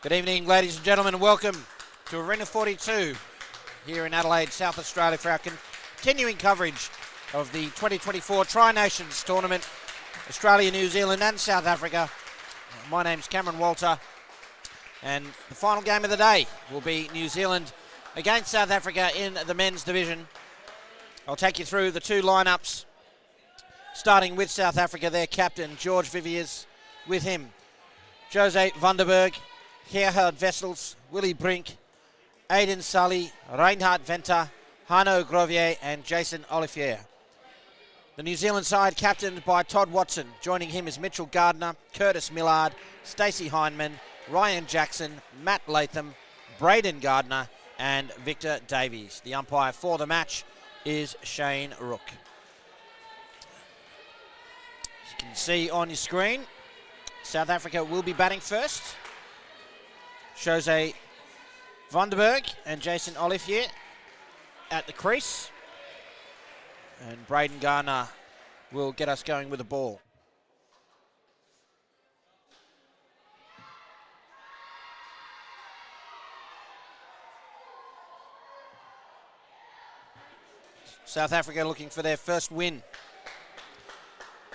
Good evening, ladies and gentlemen, and welcome to Arena 42 here in Adelaide, South Australia, for our continuing coverage of the 2024 Tri-Nations Tournament, Australia, New Zealand and South Africa. My name's Cameron Walter, and the final game of the day will be New Zealand against South Africa in the men's division. I'll take you through the two lineups, starting with South Africa, their captain, George Viviers, with him, Jose Vandenberg, Gerhard Wessels, Willie Brink, Aiden Sully, Reinhard Venter, Hanno Grovier and Jason Olivier. The New Zealand side captained by Todd Watson. Joining him is Mitchell Gardner, Curtis Millard, Stacey Hindman, Ryan Jackson, Matt Latham, Braden Gardner and Victor Davies. The umpire for the match is Shane Rook. As you can see on your screen, South Africa will be batting first. Jose Vandenberg and Jason Olivier at the crease. And Braden Gardner will get us going with the ball. South Africa looking for their first win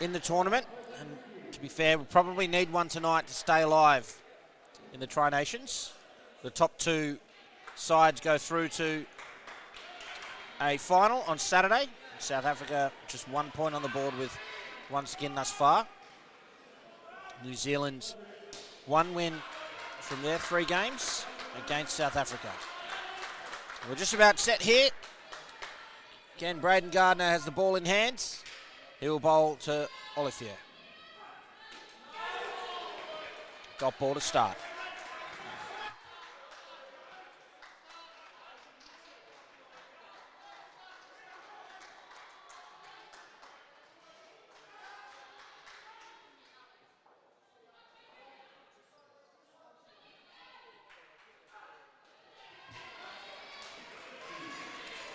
in the tournament. And to be fair, we'll probably need one tonight to stay alive in the Tri-Nations. The top two sides go through to a final on Saturday. South Africa just 1 point on the board with one skin thus far. New Zealand one win from their 3 games against South Africa. We're just about set here. Again, Braden Gardner has the ball in hand. He will bowl to Olivier. Got ball to start.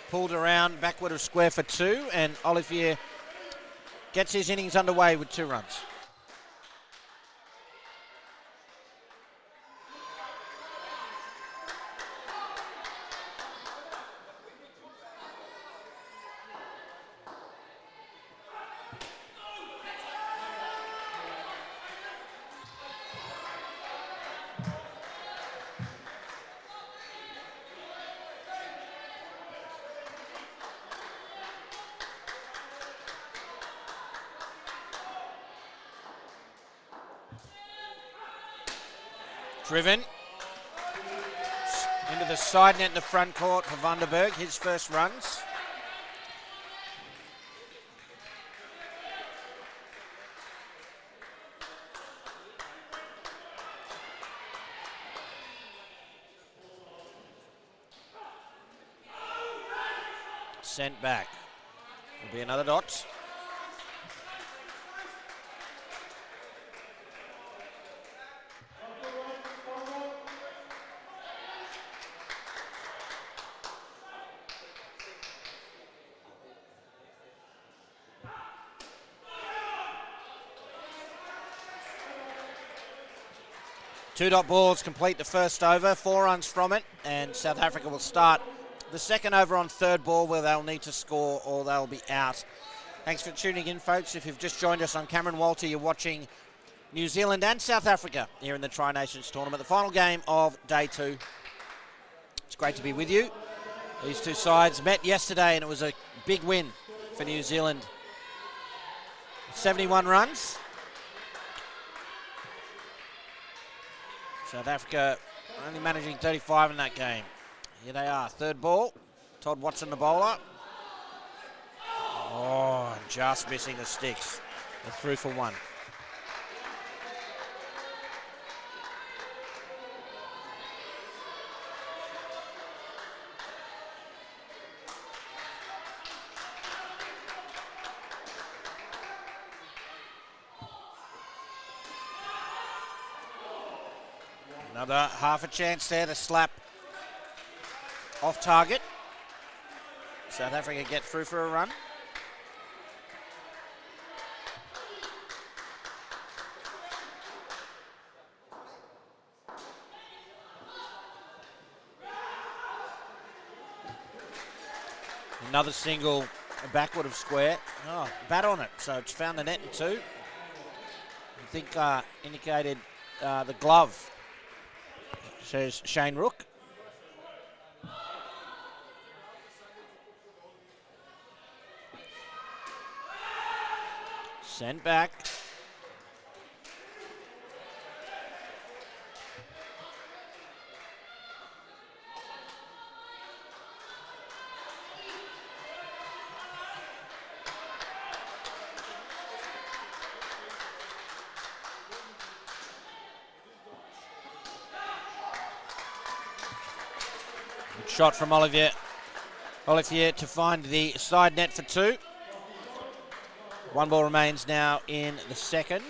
Pulled around, backward of square for 2, and Olivier gets his innings underway with 2 runs. Driven into the side net in the front court for Vandenberg, his first runs. Sent back. Will be another dot. Two dot balls complete the first over, 4 runs from it, and South Africa will start the second over on third ball where they'll need to score or they'll be out. Thanks for tuning in, folks. If you've just joined us, I'm Cameron Walter. You're watching New Zealand and South Africa here in the Tri-Nations Tournament, the final game of day 2. It's great to be with you. These two sides met yesterday and it was a big win for New Zealand. 71 runs. South Africa only managing 35 in that game. Here they are, third ball. Todd Watson, the bowler. Oh, just missing the sticks. They're through for 1. Another half a chance there to slap off target. South Africa get through for a run. Another single backward of square. Oh, bat on it, so it's found the net in two. I think indicated the glove, says Shane Rook. Sent back. Good shot from Olivier to find the side net for two. One ball remains now in the second.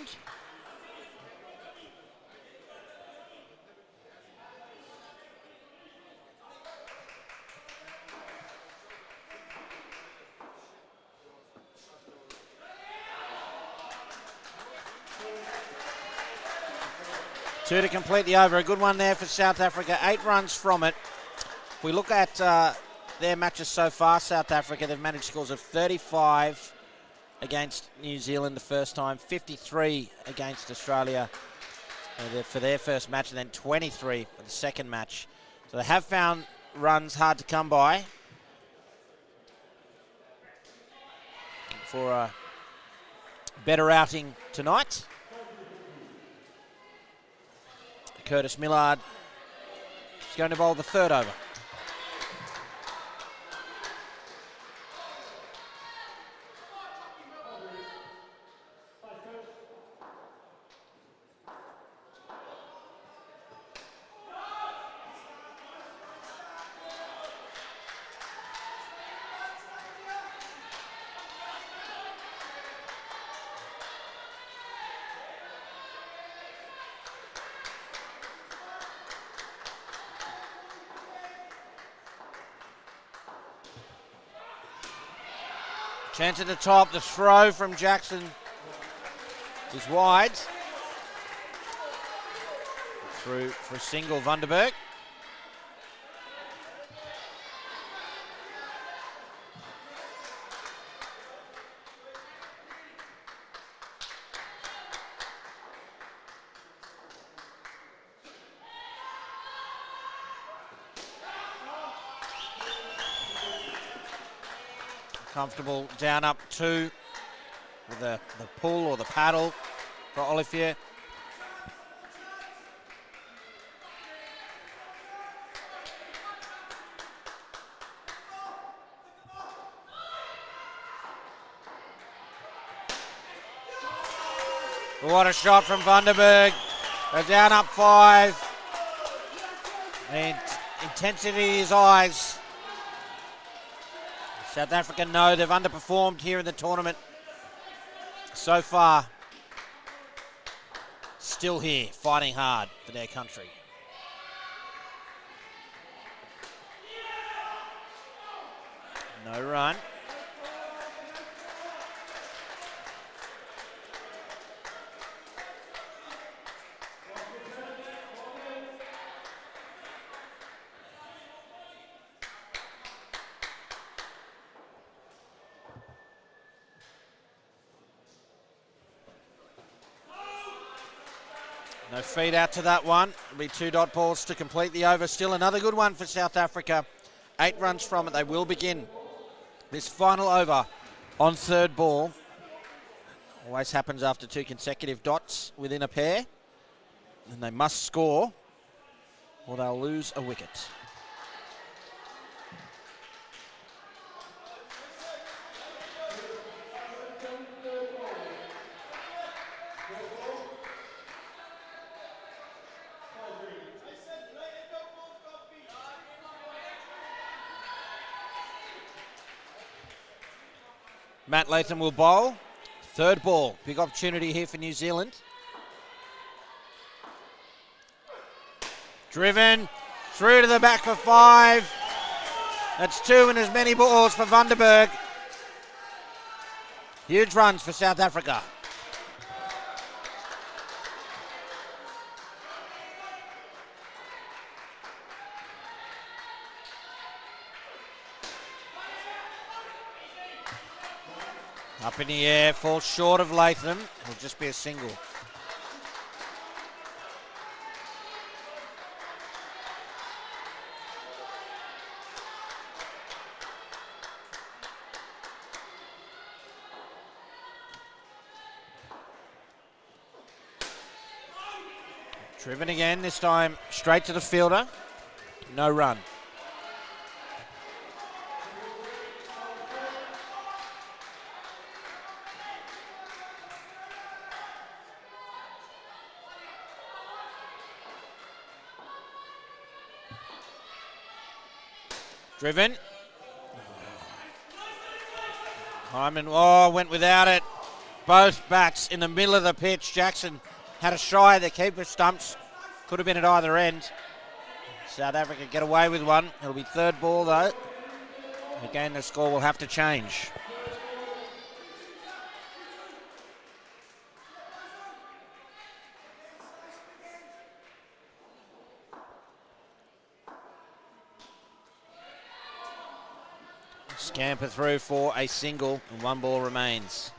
Two to complete the over. A good one there for South Africa. 8 runs from it. If we look at their matches so far, South Africa, they've managed scores of 35 against New Zealand the first time, 53 against Australia for their first match, and then 23 for the second match. So they have found runs hard to come by. For a better outing tonight. Curtis Millard is going to bowl the third over. Chance at the top, the throw from Jackson is wide. Through for a single, Vandenberg. Comfortable down up two with the pull or the paddle for Olivier. What a shot from Vandenberg. They're down up 5. And intensity in his eyes. South Africa know they've underperformed here in the tournament so far. Still here, fighting hard for their country. No run. No feed out to that one. It'll be 2 dot balls to complete the over. Still another good one for South Africa. 8 runs from it. They will begin this final over on third ball. Always happens after 2 consecutive dots within a pair. And they must score or they'll lose a wicket. Matt Latham will bowl. Third ball. Big opportunity here for New Zealand. Driven through to the back for 5. That's 2 and as many balls for Vandenberg. Huge runs for South Africa. Up in the air, falls short of Latham. It'll just be a single. Driven again, this time straight to the fielder. No run. Driven. Hyman, went without it. Both bats in the middle of the pitch. Jackson had a shy of the keeper stumps. Could have been at either end. South Africa get away with one. It'll be third ball though. Again, the score will have to change. Scamper through for a single and one ball remains.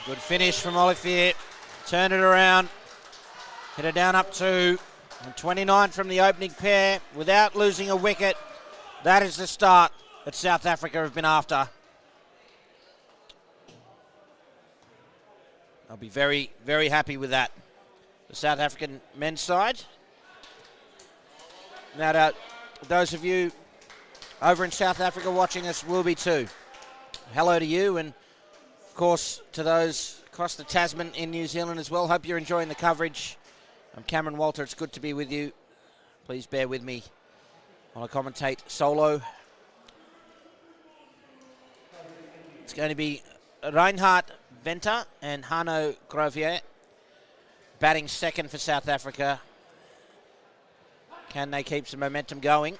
Good finish from Olivier. Turn it around. Hit it down up to 29 from the opening pair without losing a wicket. That is the start that South Africa have been after. I'll be very, very happy with that. The South African men's side. No doubt those of you over in South Africa watching us will be too. Hello to you, and of course to those across the Tasman in New Zealand as well. Hope you're enjoying the coverage. I'm Cameron Walter. It's good to be with you. Please bear with me while I commentate solo. It's going to be Reinhard Venter and Hanno Grovier batting second for South Africa. Can they keep some momentum going?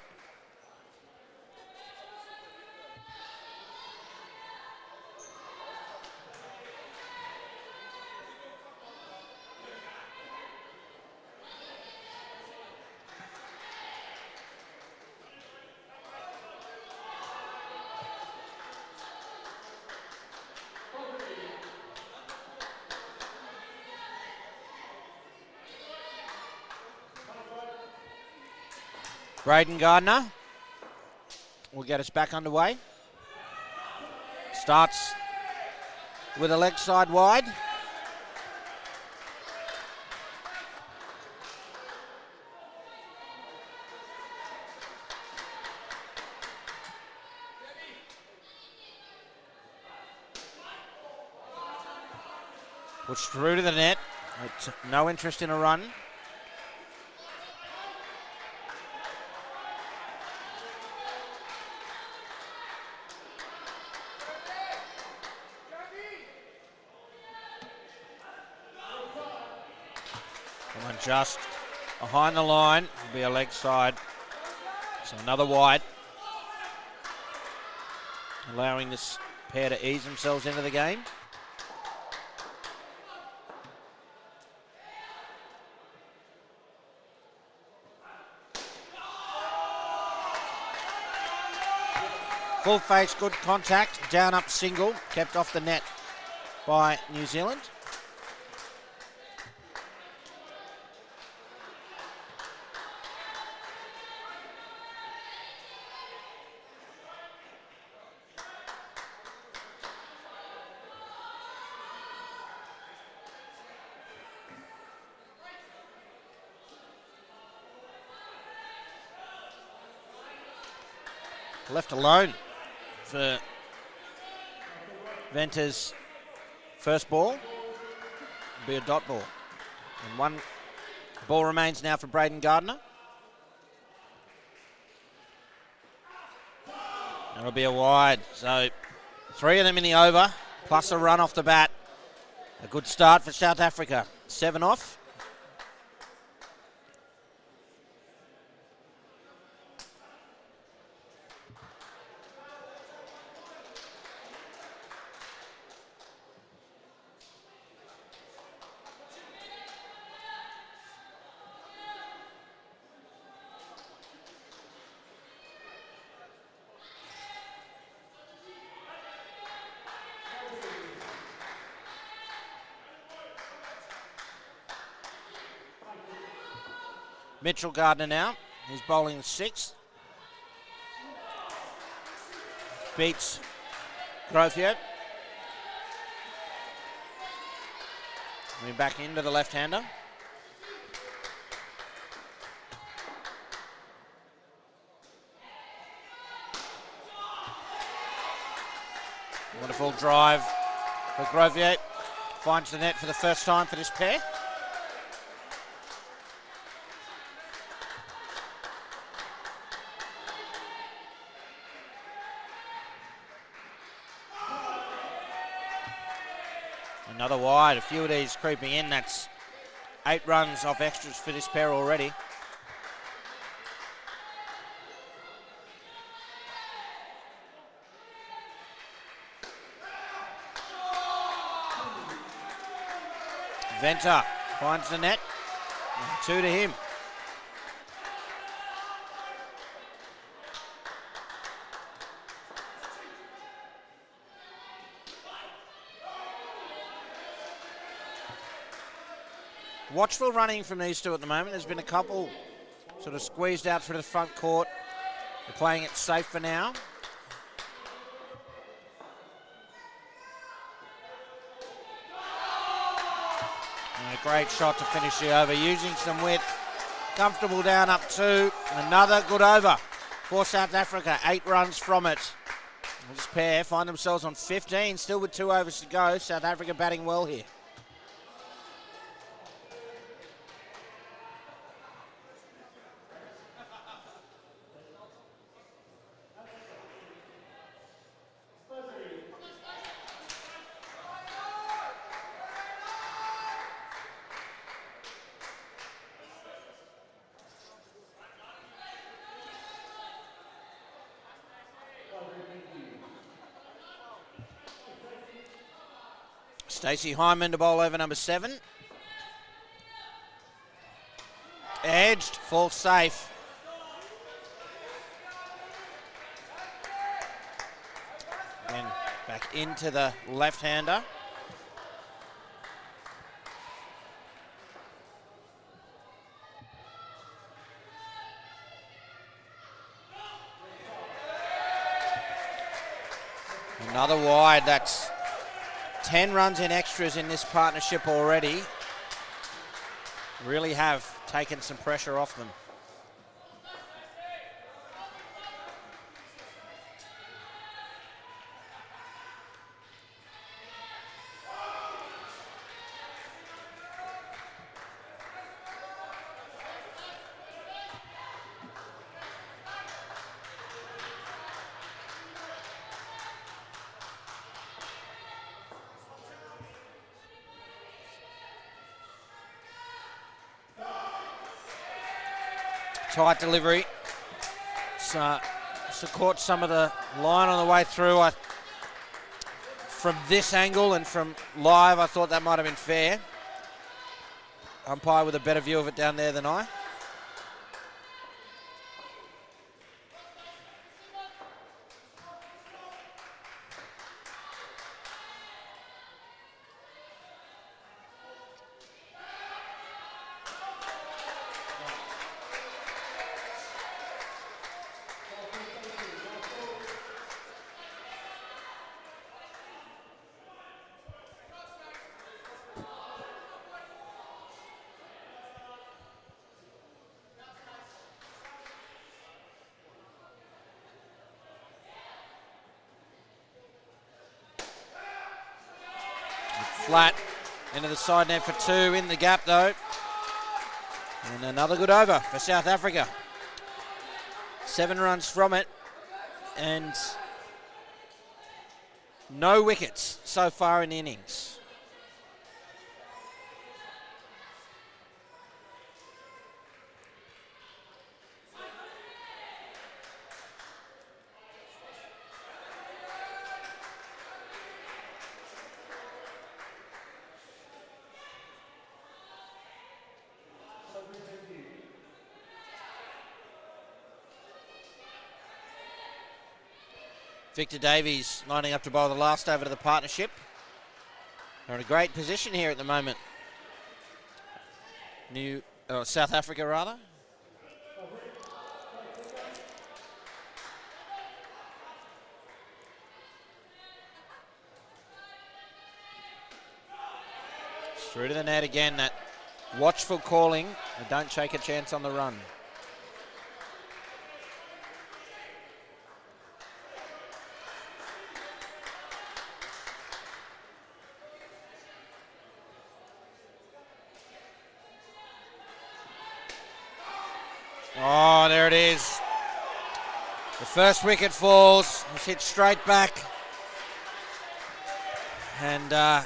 Braden Gardner will get us back underway. Starts with a leg side wide. Pushed through to the net. It's no interest in a run. Just behind the line will be a leg side. So another wide. Allowing this pair to ease themselves into the game. Full face, good contact. Down up single. Kept off the net by New Zealand. Left alone for Venter's first ball. It'll be a dot ball. And one ball remains now for Braden Gardner. That'll be a wide. So 3 of them in the over, plus a run off the bat. A good start for South Africa. 7 off. Mitchell Gardner now. He's bowling the 6th. Beats Grothier. Moving back into the left-hander. Wonderful drive for Grothier. Finds the net for the first time for this pair. Another wide, a few of these creeping in. That's 8 runs off extras for this pair already. Venter finds the net. 2 to him. Watchful running from these two at the moment. There's been a couple sort of squeezed out through the front court. They're playing it safe for now. And a great shot to finish the over, using some width. Comfortable down up 2. Another good over for South Africa. 8 runs from it. This pair find themselves on 15, still with 2 overs to go. South Africa batting well here. Stacey Hyman to bowl over number 7. Edged, falls safe. And back into the left-hander. Another wide. That's 10 runs in extras in this partnership already. Really have taken some pressure off them. Tight delivery. So caught some of the line on the way through. From this angle and from live, I thought that might have been fair. Umpire with a better view of it down there than I. Flat into the side net for 2, in the gap though. And another good over for South Africa. 7 runs from it and no wickets so far in the innings. Victor Davies lining up to bowl the last over to the partnership. They're in a great position here at the moment. South Africa rather. Through to the net again, that watchful calling. And don't take a chance on the run. Oh, there it is. The first wicket falls. It's hit straight back. And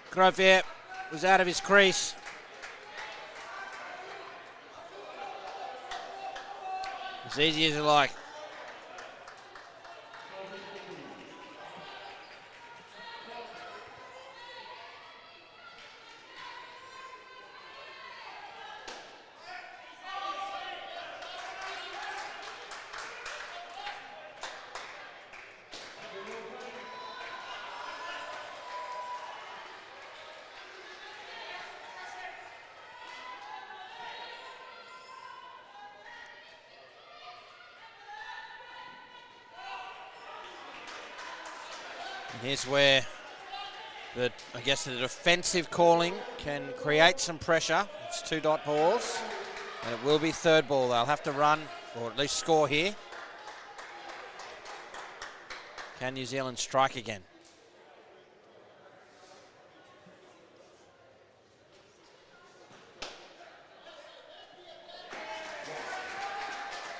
Grovier was out of his crease. As easy as you like. And here's where the defensive calling can create some pressure. It's 2 dot balls, and it will be third ball. They'll have to run, or at least score here. Can New Zealand strike again?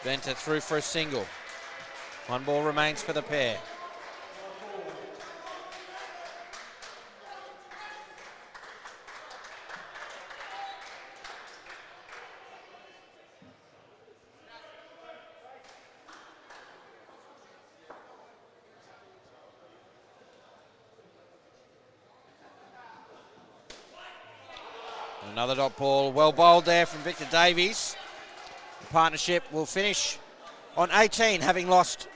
Venter through for a single. 1 ball remains for the pair. Another dot ball, well bowled there from Victor Davies. The partnership will finish on 18, having lost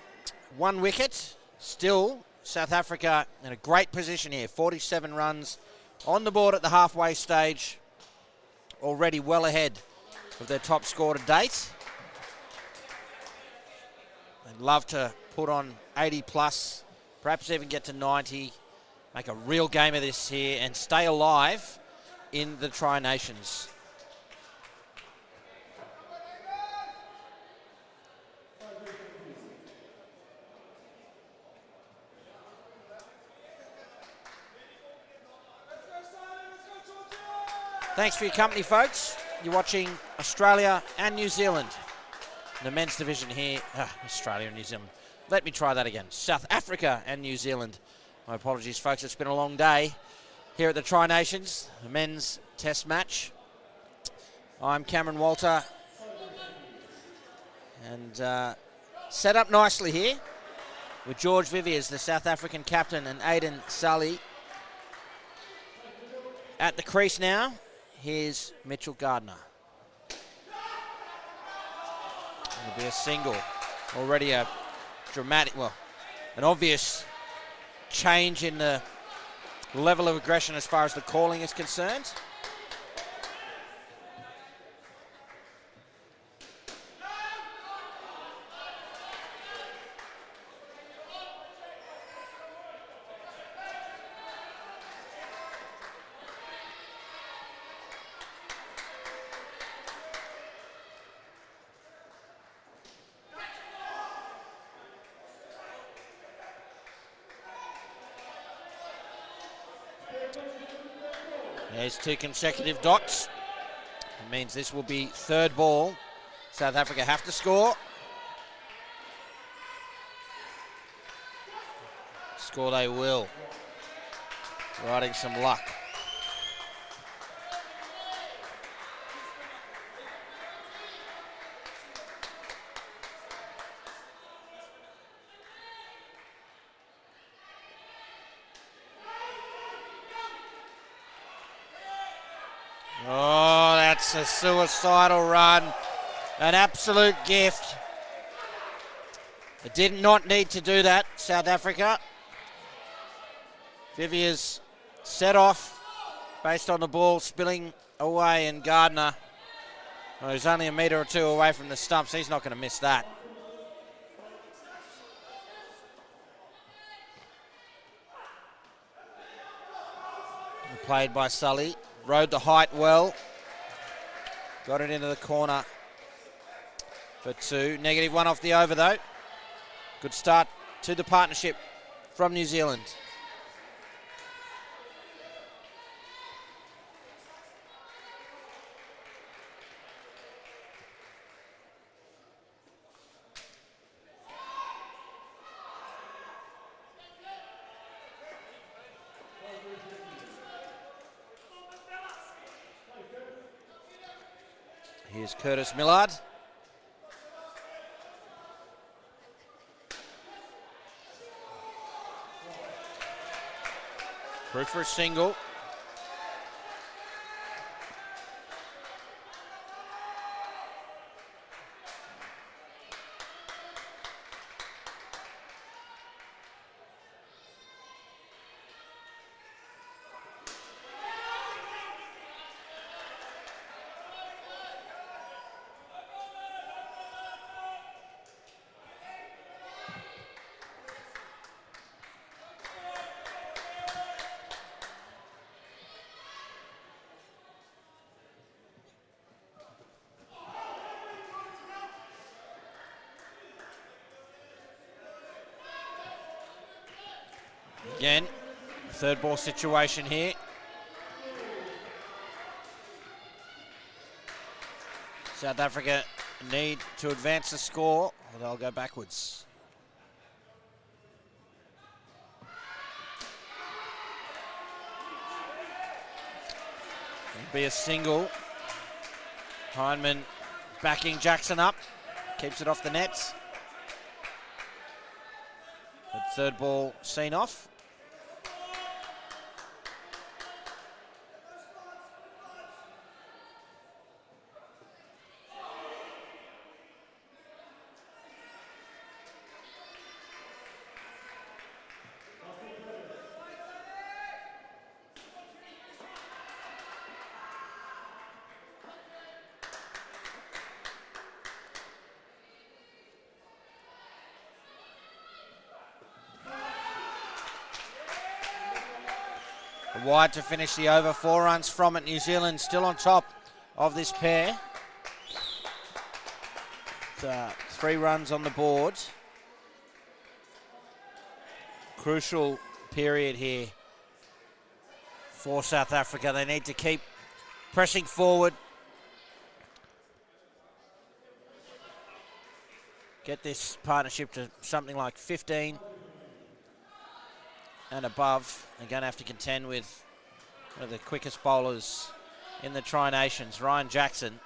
1 wicket. Still, South Africa in a great position here. 47 runs on the board at the halfway stage. Already well ahead of their top score to date. They'd love to put on 80 plus, perhaps even get to 90, make a real game of this here and stay alive in the Tri-Nations. Thanks for your company, folks. You're watching Australia and New Zealand. The men's division here, Australia and New Zealand. Let me try that again. South Africa and New Zealand. My apologies, folks. It's been a long day here at the Tri-Nations, the men's test match. I'm Cameron Walter. And set up nicely here with George Viviers, the South African captain, and Aiden Sully. At the crease now, here's Mitchell Gardner. It'll be a single. Already a dramatic, well, an obvious change in the level of aggression as far as the calling is concerned. There's 2 consecutive dots. It means this will be third ball. South Africa have to score. Score they will. Riding some luck. Oh, that's a suicidal run. An absolute gift. It did not need to do that, South Africa. Viviers set off based on the ball spilling away, and Gardner, well, he's only a metre or 2 away from the stumps. He's not going to miss that. Played by Sully. rode the height well. Got it into the corner for 2. -1 off the over though. Good start to the partnership from New Zealand. Here's Curtis Millard. Through for a single. Again, third ball situation here. South Africa need to advance the score or they'll go backwards. It'll be a single. Hindman backing Jackson up, keeps it off the nets. The third ball seen off. Wide to finish the over, 4 runs from it. New Zealand still on top of this pair. 3 runs on the board. Crucial period here for South Africa. They need to keep pressing forward. Get this partnership to something like 15 and above. They're going to have to contend with one of the quickest bowlers in the Tri-Nations, Ryan Jackson.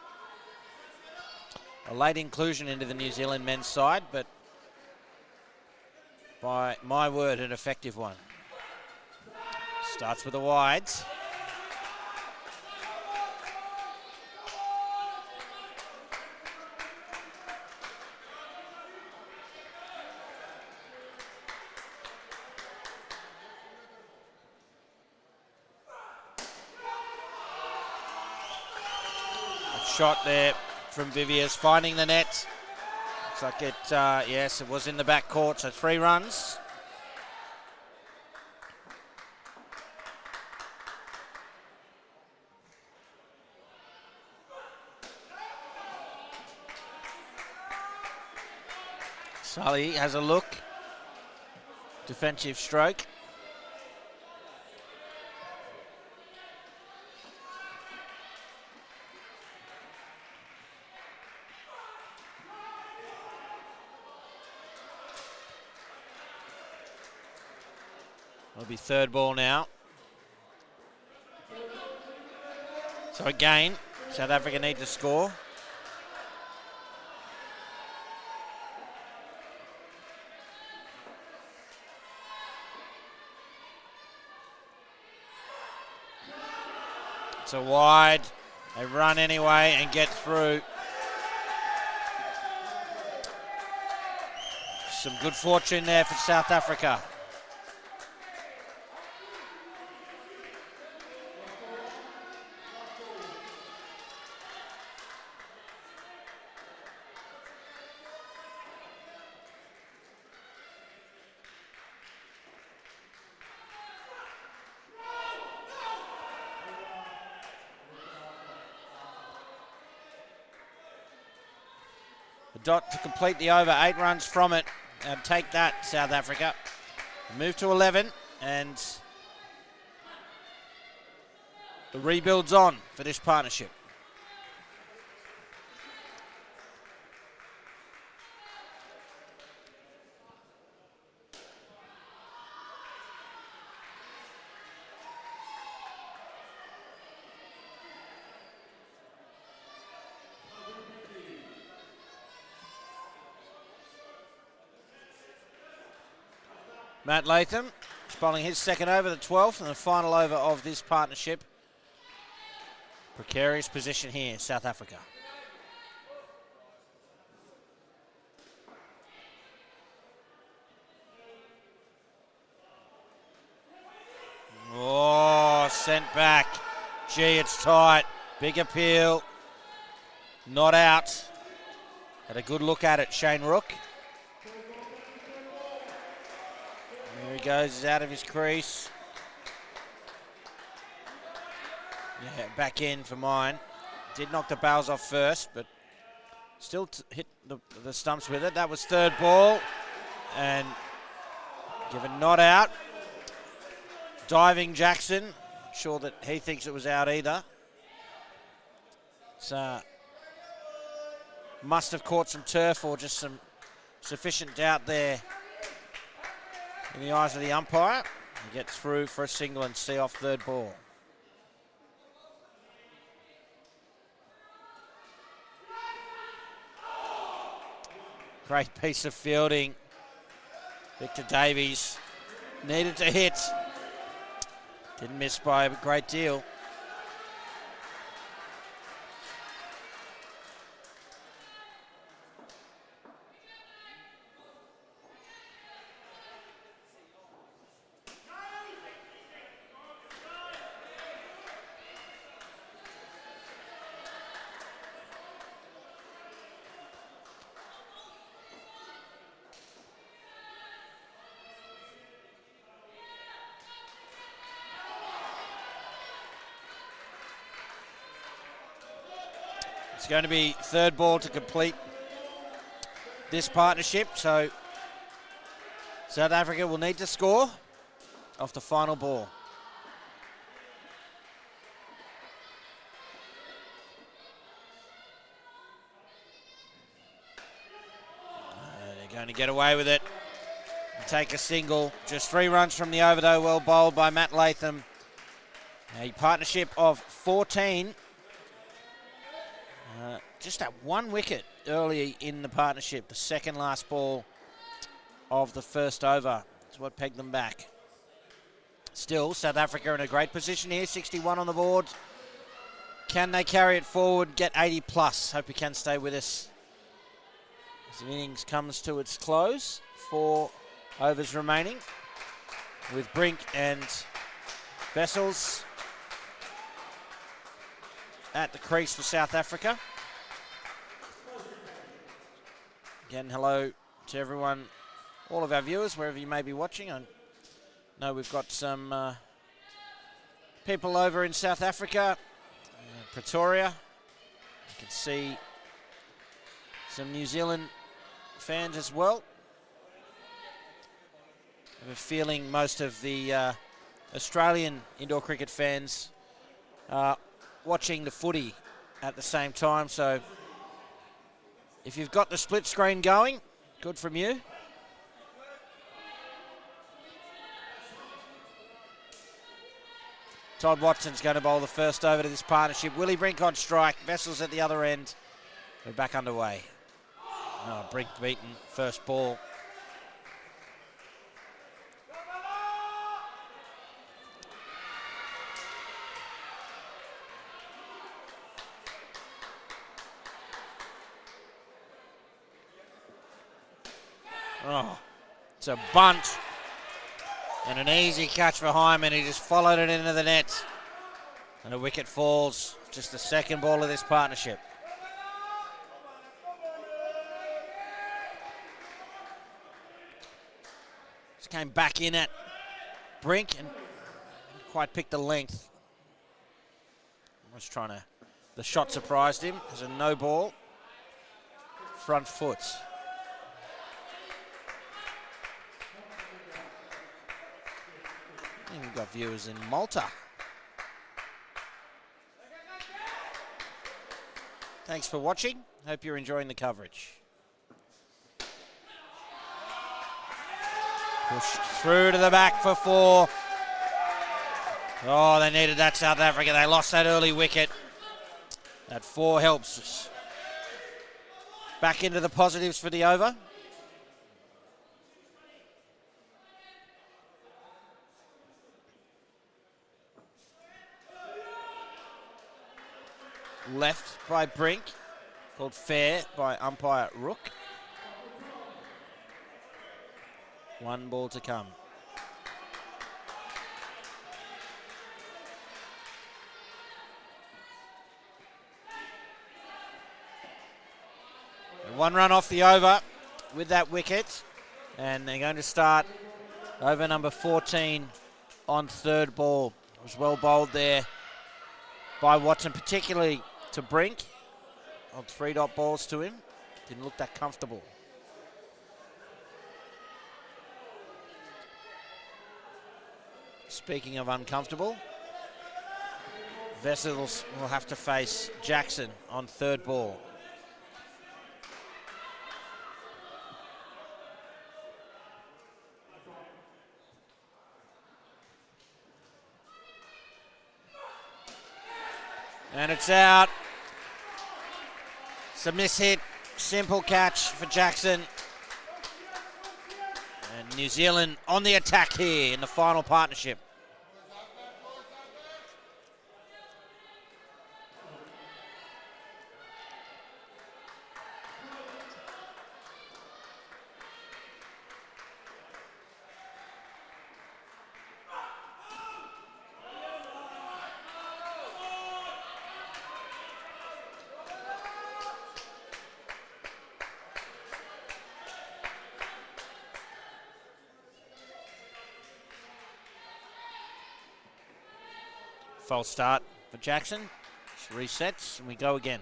A late inclusion into the New Zealand men's side, but by my word, an effective one. Starts with the wides. Shot there from Viviers, finding the net. Looks like it, yes, it was in the back court, so 3 runs. Sully has a look. Defensive stroke. It'll be third ball now. So again, South Africa need to score. It's a wide. They run anyway and get through. Some good fortune there for South Africa. dot to complete the over. 8 runs from it. And take that, South Africa. Move to 11, and the rebuild's on for this partnership. Matt Latham bowling his second over, the 12th, and the final over of this partnership. Precarious position here, South Africa. Oh, sent back. Gee, it's tight. Big appeal. Not out. Had a good look at it, Shane Rook. There he goes, he's out of his crease. Yeah, back in for mine. Did knock the bails off first, but still hit the stumps with it. That was third ball, and given not out. Diving Jackson, not sure that he thinks it was out either. So must have caught some turf or just some sufficient doubt there in the eyes of the umpire. He gets through for a single and see off third ball. Great piece of fielding. Victor Davies needed to hit. Didn't miss by a great deal. It's going to be third ball to complete this partnership, so South Africa will need to score off the final ball. They're going to get away with it and take a single. Just 3 runs from the over, though, well bowled by Matt Latham. A partnership of 14. Just at 1 wicket early in the partnership. The second last ball of the first over is what pegged them back. Still, South Africa in a great position here. 61 on the board. Can they carry it forward, get 80 plus? Hope you can stay with us as the innings comes to its close. 4 overs remaining with Brink and Vessels at the crease for South Africa. Again, hello to everyone, all of our viewers, wherever you may be watching. I know we've got some people over in South Africa, Pretoria. You can see some New Zealand fans as well. I have a feeling most of the Australian indoor cricket fans are watching the footy at the same time, so if you've got the split screen going, good from you. Todd Watson's going to bowl the first over to this partnership. Willie Brink on strike, Vessels at the other end. We're back underway. Oh, Brink beaten first ball. Oh, it's a bunt and an easy catch for Hyman. He just followed it into the net and a wicket falls. Just the second ball of this partnership. Just came back in at Brink and didn't quite pick the length. Was trying to, the shot surprised him. It was a no ball. front foot. And we've got viewers in Malta. Thanks for watching. Hope you're enjoying the coverage. Pushed through to the back for 4. Oh, they needed that, South Africa. They lost that early wicket. That 4 helps us. Back into the positives for the over. Left by Brink. Called fair by umpire Rook. 1 ball to come. And 1 run off the over with that wicket. And they're going to start over number 14 on 3rd ball. It was well bowled there by Watson, particularly to Brink. On 3-dot balls to him. Didn't look that comfortable. Speaking of uncomfortable, Vessels will have to face Jackson on 3rd ball. And it's out. It's a miss-hit, simple catch for Jackson. And New Zealand on the attack here in the final partnership. False start for Jackson. Resets and we go again.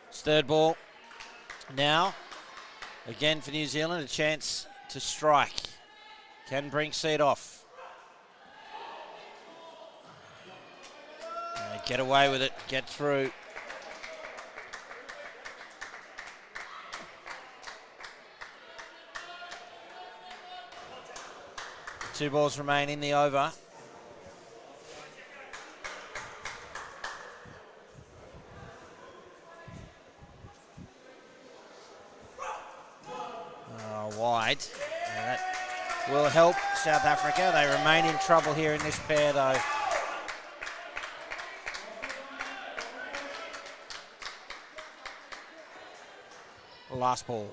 It's 3rd ball. Now, again for New Zealand, a chance to strike. Can Brink see it off? Get away with it, get through. Two balls remain in the over. Wide. That will help South Africa. They remain in trouble here in this pair though. Last ball.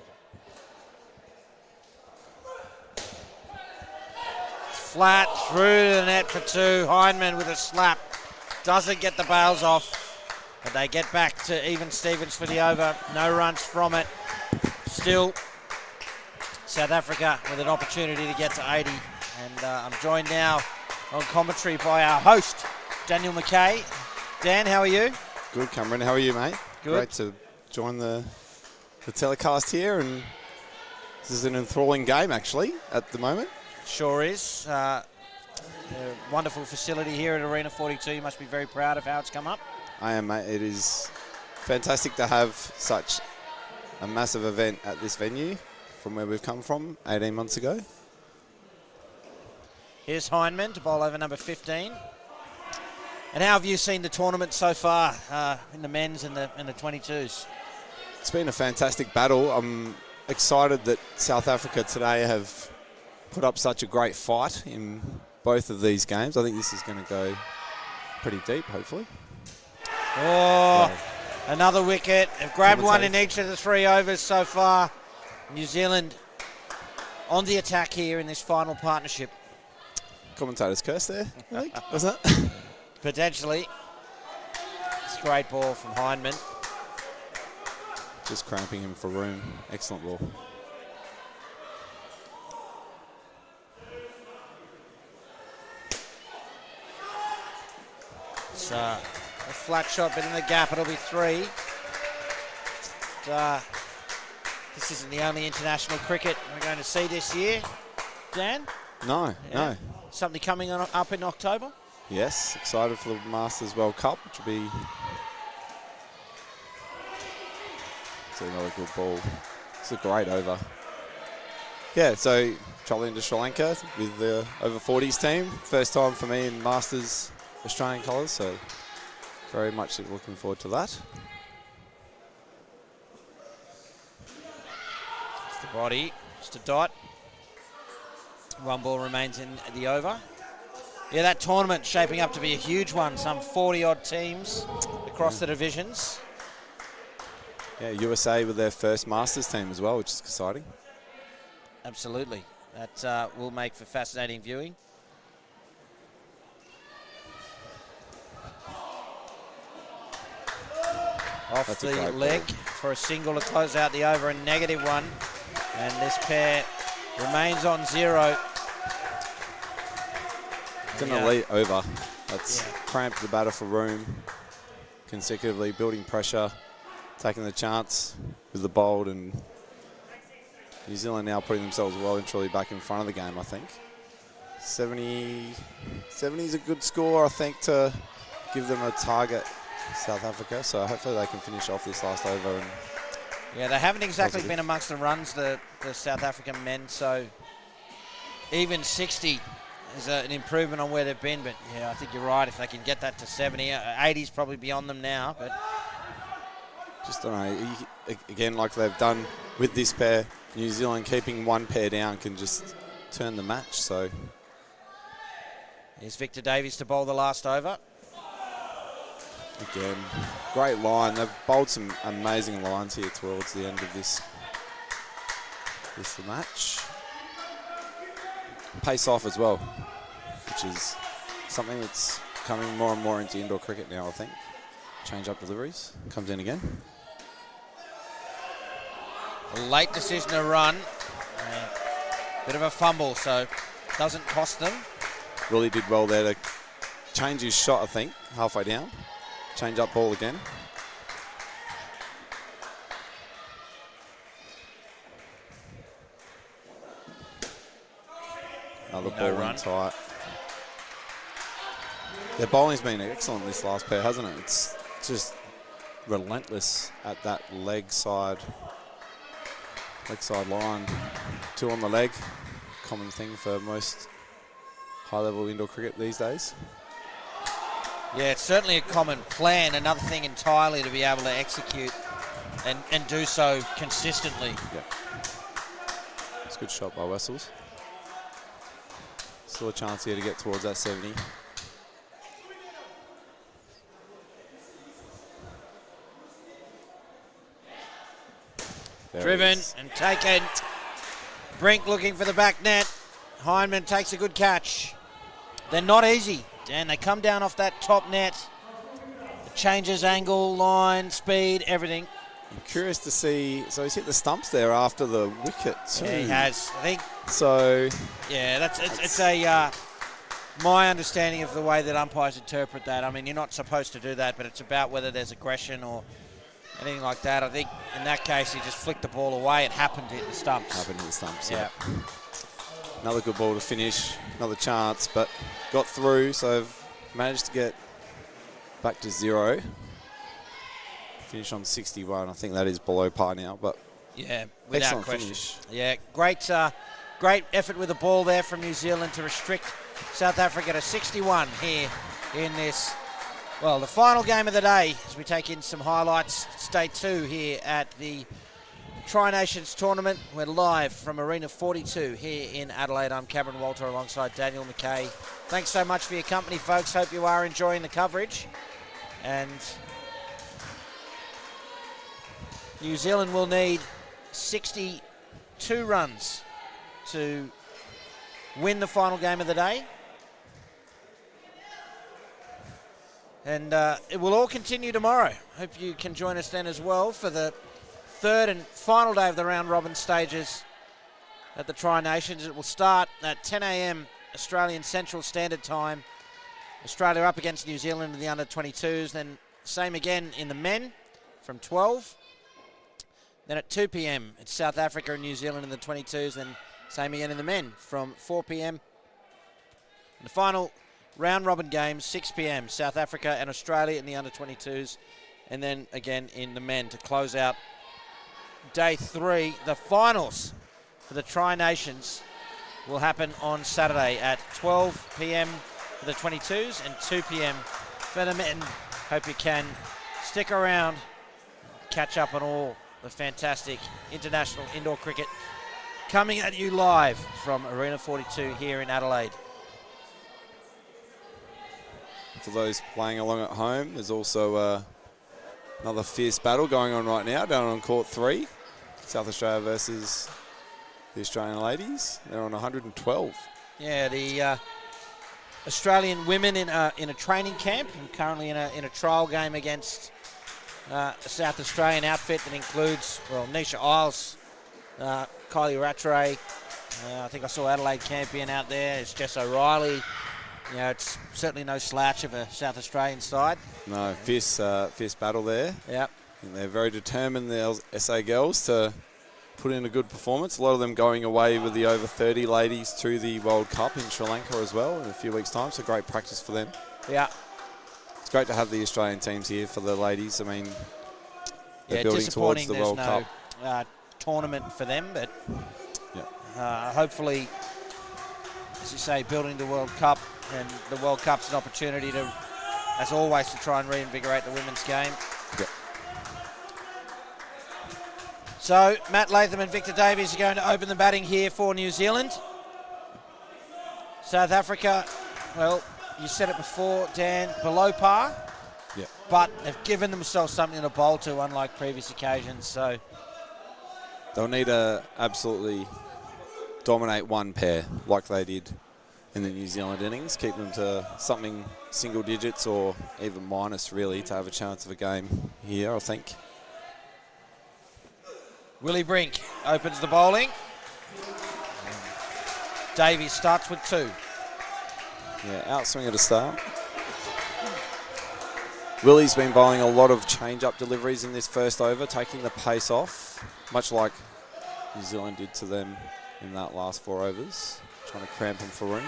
Flat through the net for 2. Hindman with a slap. Doesn't get the bails off. But they get back to even Stevens for the over. No runs from it. Still, South Africa with an opportunity to get to 80. And I'm joined now on commentary by our host, Daniel McKay. Dan, how are you? Good, Cameron. How are you, mate? Good. Great to join the telecast here, and this is an enthralling game actually at the moment. Sure is. A wonderful facility here at Arena 42. You must be very proud of how it's come up. I am, mate. It is fantastic to have such a massive event at this venue from where we've come from 18 months ago. Here's Hindman to bowl over number 15. And how have you seen the tournament so far in the men's and the 22s? It's been a fantastic battle. I'm excited that South Africa today have put up such a great fight in both of these games. I think this is going to go pretty deep, hopefully. Oh, another wicket. They've grabbed one in each of the 3 overs so far. New Zealand on the attack here in this final partnership. Commentator's curse there, I think, was that? Potentially. It's a great ball from Hindman. Just cramping him for room. Excellent ball. It's a flat shot, but in the gap it'll be 3. This isn't the only international cricket we're going to see this year, Dan? No, no. Something coming up in October? Yes, excited for the Masters World Cup, which will be... It's another good ball. It's a great over. Yeah, so travelling to Sri Lanka with the over 40s team. First time for me in Masters Australian colours, so very much looking forward to that. It's the body, just a dot. 1 ball remains in the over. Yeah, that tournament shaping up to be a huge one. Some 40-odd teams across the divisions. Yeah, USA with their first Masters team as well, which is exciting. Absolutely. That will make for fascinating viewing. Off That's the leg for a single to close out the over, a -1. And this pair remains on 0. It's an elite over. That's cramped the batter for room consecutively, building pressure, taking the chance with the bowled, and New Zealand now putting themselves well and truly back in front of the game, I think. 70 is a good score, I think, to give them a target, South Africa, so hopefully they can finish off this last over. And yeah, they haven't exactly been amongst the runs, the South African men, so even 60 is an improvement on where they've been, but yeah, I think you're right. If they can get that to 70, 80's probably beyond them now, but just don't know, again, like they've done with this pair, New Zealand keeping one pair down can just turn the match, so. Here's Victor Davies to bowl the last over. Again, great line. They've bowled some amazing lines here towards the end of this match. Pace off as well, which is something that's coming more and more into indoor cricket now, I think. Change up deliveries, comes in again. A late decision to run. Bit of a fumble, so doesn't cost them. Really did well there to change his shot, I think, halfway down. Change up ball again. Another ball run tight. Their bowling's been excellent this last pair, hasn't it? It's just relentless at that leg side line. 2 on the leg, common thing for most high-level indoor cricket these days. Yeah, it's certainly a common plan. Another thing entirely to be able to execute and do so consistently. Yeah. It's a good shot by Wessels. Still a chance here to get towards that 70. There Driven and taken. Brink looking for the back net. Hindman takes a good catch. They're not easy, and they come down off that top net. It changes angle, line, speed, everything. I'm curious to see. So he's hit the stumps there after the wicket too. Yeah, he has. I think. So. Yeah, it's a. My understanding of the way that umpires interpret that. I mean, you're not supposed to do that, but it's about whether there's aggression or anything like that. I think in that case, he just flicked the ball away. It happened to hit the stumps. Happened to the stumps. Yeah. Another good ball to finish. Another chance, but got through. So I've managed to get back to 0. Finish on 61. I think that is below par now, but yeah, without excellent question. Finish. Yeah, great effort with the ball there from New Zealand to restrict South Africa to 61 here in this, well, the final game of the day. As we take in some highlights, it's day 2 here at the Tri-Nations tournament. We're live from Arena 42 here in Adelaide. I'm Cameron Walter alongside Daniel McKay. Thanks so much for your company, folks. Hope you are enjoying the coverage. And New Zealand will need 62 runs to win the final game of the day. And it will all continue tomorrow. Hope you can join us then as well for the third and final day of the round robin stages at the Tri-Nations. It will start at 10 a.m. Australian Central Standard Time. Australia up against New Zealand in the under-22s. Then same again in the men from 12. Then at 2 p.m. it's South Africa and New Zealand in the 22s. Then same again in the men from 4 p.m. And the final round robin games, 6 p.m. South Africa and Australia in the under-22s. And then again in the men to close out day 3. The finals for the Tri-Nations will happen on Saturday at 12 p.m. for the 22s and 2 p.m. for the men. Hope you can stick around, catch up on all the fantastic international indoor cricket coming at you live from Arena 42 here in Adelaide. For those playing along at home, there's also another fierce battle going on right now down on court 3. South Australia versus the Australian ladies. They're on 112. Yeah, the Australian women in a training camp and currently in a trial game against a South Australian outfit that includes, well, Nisha Isles, Kylie Rattray. I think I saw Adelaide Campion out there. It's Jess O'Reilly. You know, it's certainly no slouch of a South Australian side. No, fierce battle there. Yeah. And they're very determined, the SA girls, to put in a good performance. A lot of them going away with the over 30 ladies to the World Cup in Sri Lanka as well in a few weeks' time. So great practice for them. Yeah. It's great to have the Australian teams here for the ladies. I mean, they're building towards the there's World Cup. Tournament for them, but yeah. Hopefully, as you say, building the World Cup, and the World Cup's an opportunity to, as always, to try and reinvigorate the women's game. Yeah. So, Matt Latham and Victor Davies are going to open the batting here for New Zealand. South Africa, well, you said it before, Dan, below par. Yeah. But they've given themselves something to bowl to, unlike previous occasions. So they'll need to absolutely dominate one pair like they did in the New Zealand innings. Keep them to something single digits or even minus, really, to have a chance of a game here, I think. Willie Brink opens the bowling. Davies starts with 2. Yeah, outswinger to start. Willie's been bowling a lot of change-up deliveries in this first over, taking the pace off, much like New Zealand did to them in that last 4 overs, trying to cramp them for room.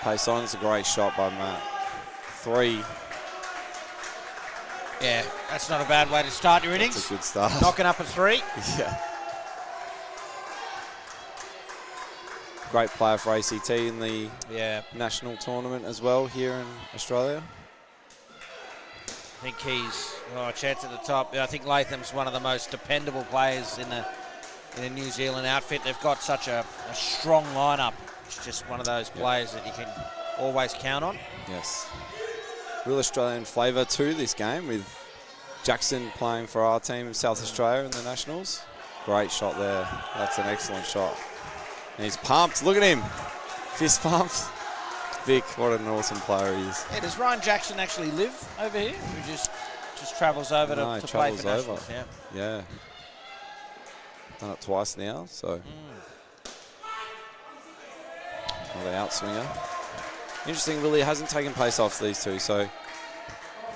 Pace on, it's a great shot by Matt. 3. Yeah, that's not a bad way to start your innings. That's a good start. Knocking up a 3. Yeah. Great player for ACT in the national tournament as well here in Australia. I think he's a chance at the top. I think Latham's one of the most dependable players in the New Zealand outfit. They've got such a strong lineup. It's just one of those players that you can always count on. Yes. Real Australian flavour to this game, with Jackson playing for our team, South Australia, in the Nationals. Great shot there. That's an excellent shot. And he's pumped. Look at him. Fist pumped. Vic, what an awesome player he is. Yeah, does Ryan Jackson actually live over here? Or just travels over to play for Nationals? Yeah. Done it twice now, so. Another outswinger. Interesting, Willie hasn't taken pace off these two, so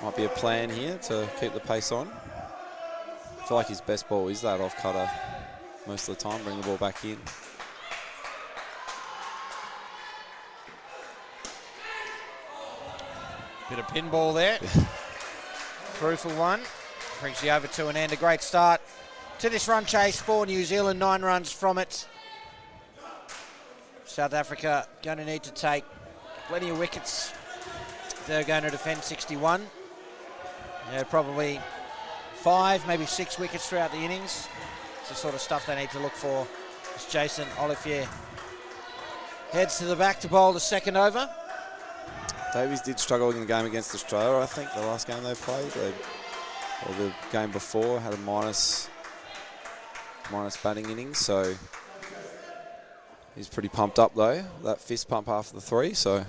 might be a plan here to keep the pace on. I feel like his best ball is that off cutter most of the time, bring the ball back in. Bit of pinball there. Through for 1. Brings you over to an end. A great start to this run chase for New Zealand. 9 runs from it. South Africa going to need to take plenty of wickets. They're going to defend 61. Yeah, probably 5, maybe 6 wickets throughout the innings. It's the sort of stuff they need to look for as Jason Olivier heads to the back to bowl the second over. Davies did struggle in the game against Australia, I think, the last game they played. Or the game before, had a minus batting innings, so he's pretty pumped up though. That fist pump after the 3, so.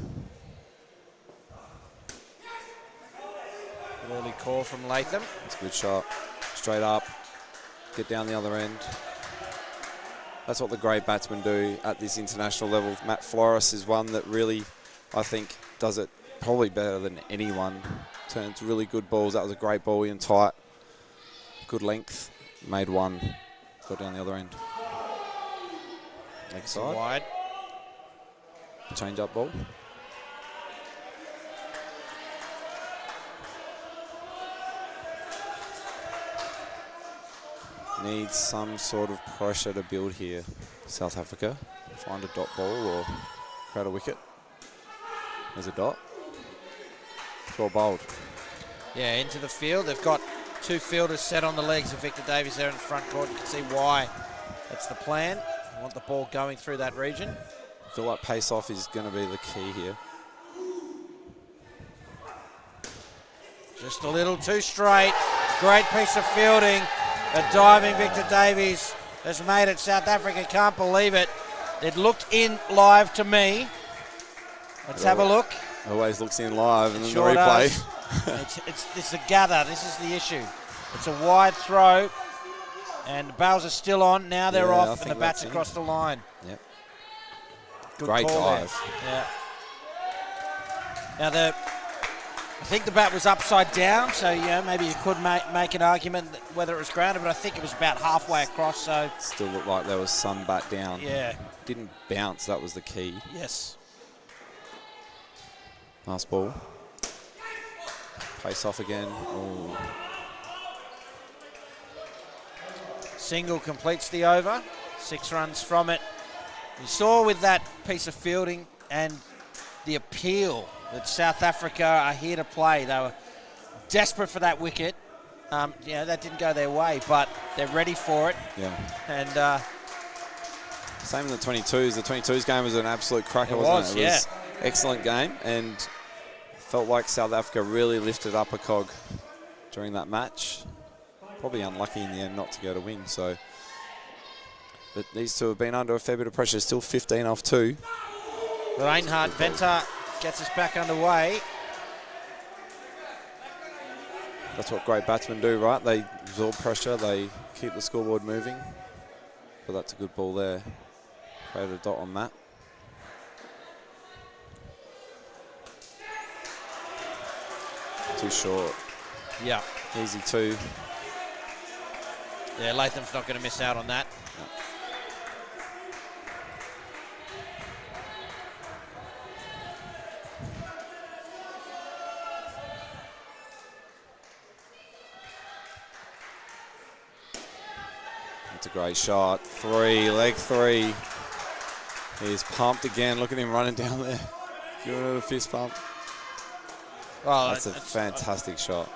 Early call from Latham. It's a good shot. Straight up. get down the other end. That's what the great batsmen do at this international level. Matt Flores is one that really, I think, does it probably better than anyone. Turns really good balls. That was a great ball in tight. Good length. Made one. Got down the other end. Leg side. Wide. Change up ball. Needs some sort of pressure to build here. South Africa. Find a dot ball or crowd a wicket. There's a dot. It's well bowled. Yeah, into the field. They've got two fielders set on the legs of Victor Davies there in the front court. You can see why that's the plan. You want the ball going through that region. I feel like pace off is going to be the key here. Just a little too straight. Great piece of fielding. A diving Victor Davies has made it. South Africa can't believe it. It looked in live to me. Let's have a look. Always looks in live and then Sure the replay. It's a gather. This is the issue. It's a wide throw, and the bails are still on. Now they're off, and the bat's across the line. Yep. Good Great call dive. there. Yeah. Now I think the bat was upside down, so yeah, maybe you could make an argument that whether it was grounded, but I think it was about halfway across. So Still looked like there was some bat down. yeah. Didn't bounce. That was the key. Yes. Last ball. Pace off again. Ooh. Single completes the over. 6 runs from it. You saw with that piece of fielding and the appeal that South Africa are here to play. They were desperate for that wicket. That didn't go their way, but they're ready for it. Yeah. And same in the 22s. The 22s game was an absolute cracker, It wasn't it? It was, was excellent game, and felt like South Africa really lifted up a cog during that match. Probably unlucky in the end not to go to win. So, but these two have been under a fair bit of pressure. Still 15 off 2. Reinhard Venter gets us back underway. That's what great batsmen do, right? They absorb pressure, they keep the scoreboard moving. But that's a good ball there. Created a dot on Matt. Too short. Yeah. Easy 2. Yeah, Latham's not going to miss out on that. That's a great shot. 3, leg 3. He's pumped again. Look at him running down there. Giving it a fist pump. Well, That's a fantastic shot.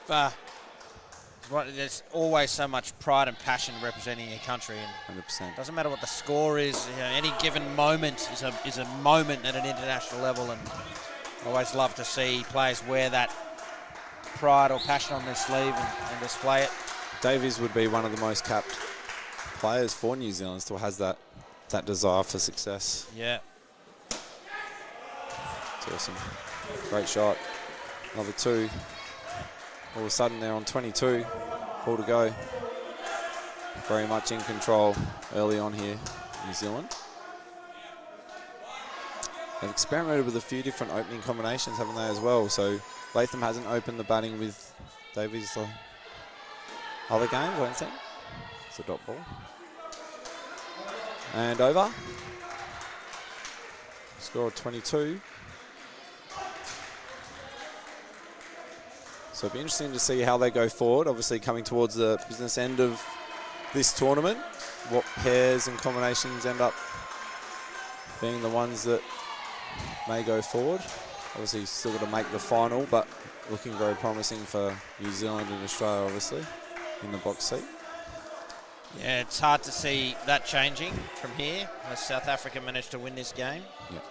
There's always so much pride and passion representing your country, and 100%. doesn't matter what the score is. Any given moment is a moment at an international level, and I always love to see players wear that pride or passion on their sleeve and display it. Davies would be one of the most capped players for New Zealand. Still has that desire for success. Yeah. It's awesome. Great shot. Another 2. All of a sudden they're on 22. Ball to go. Very much in control early on here, New Zealand. They've experimented with a few different opening combinations, haven't they, as well? So Latham hasn't opened the batting with Davies the other games, I don't think. It's a dot ball. And over. Score of 22. So it'll be interesting to see how they go forward. Obviously coming towards the business end of this tournament, what pairs and combinations end up being the ones that may go forward. Obviously still got to make the final, but looking very promising for New Zealand and Australia, obviously, in the box seat. Yeah, it's hard to see that changing from here as South Africa managed to win this game. Yeah.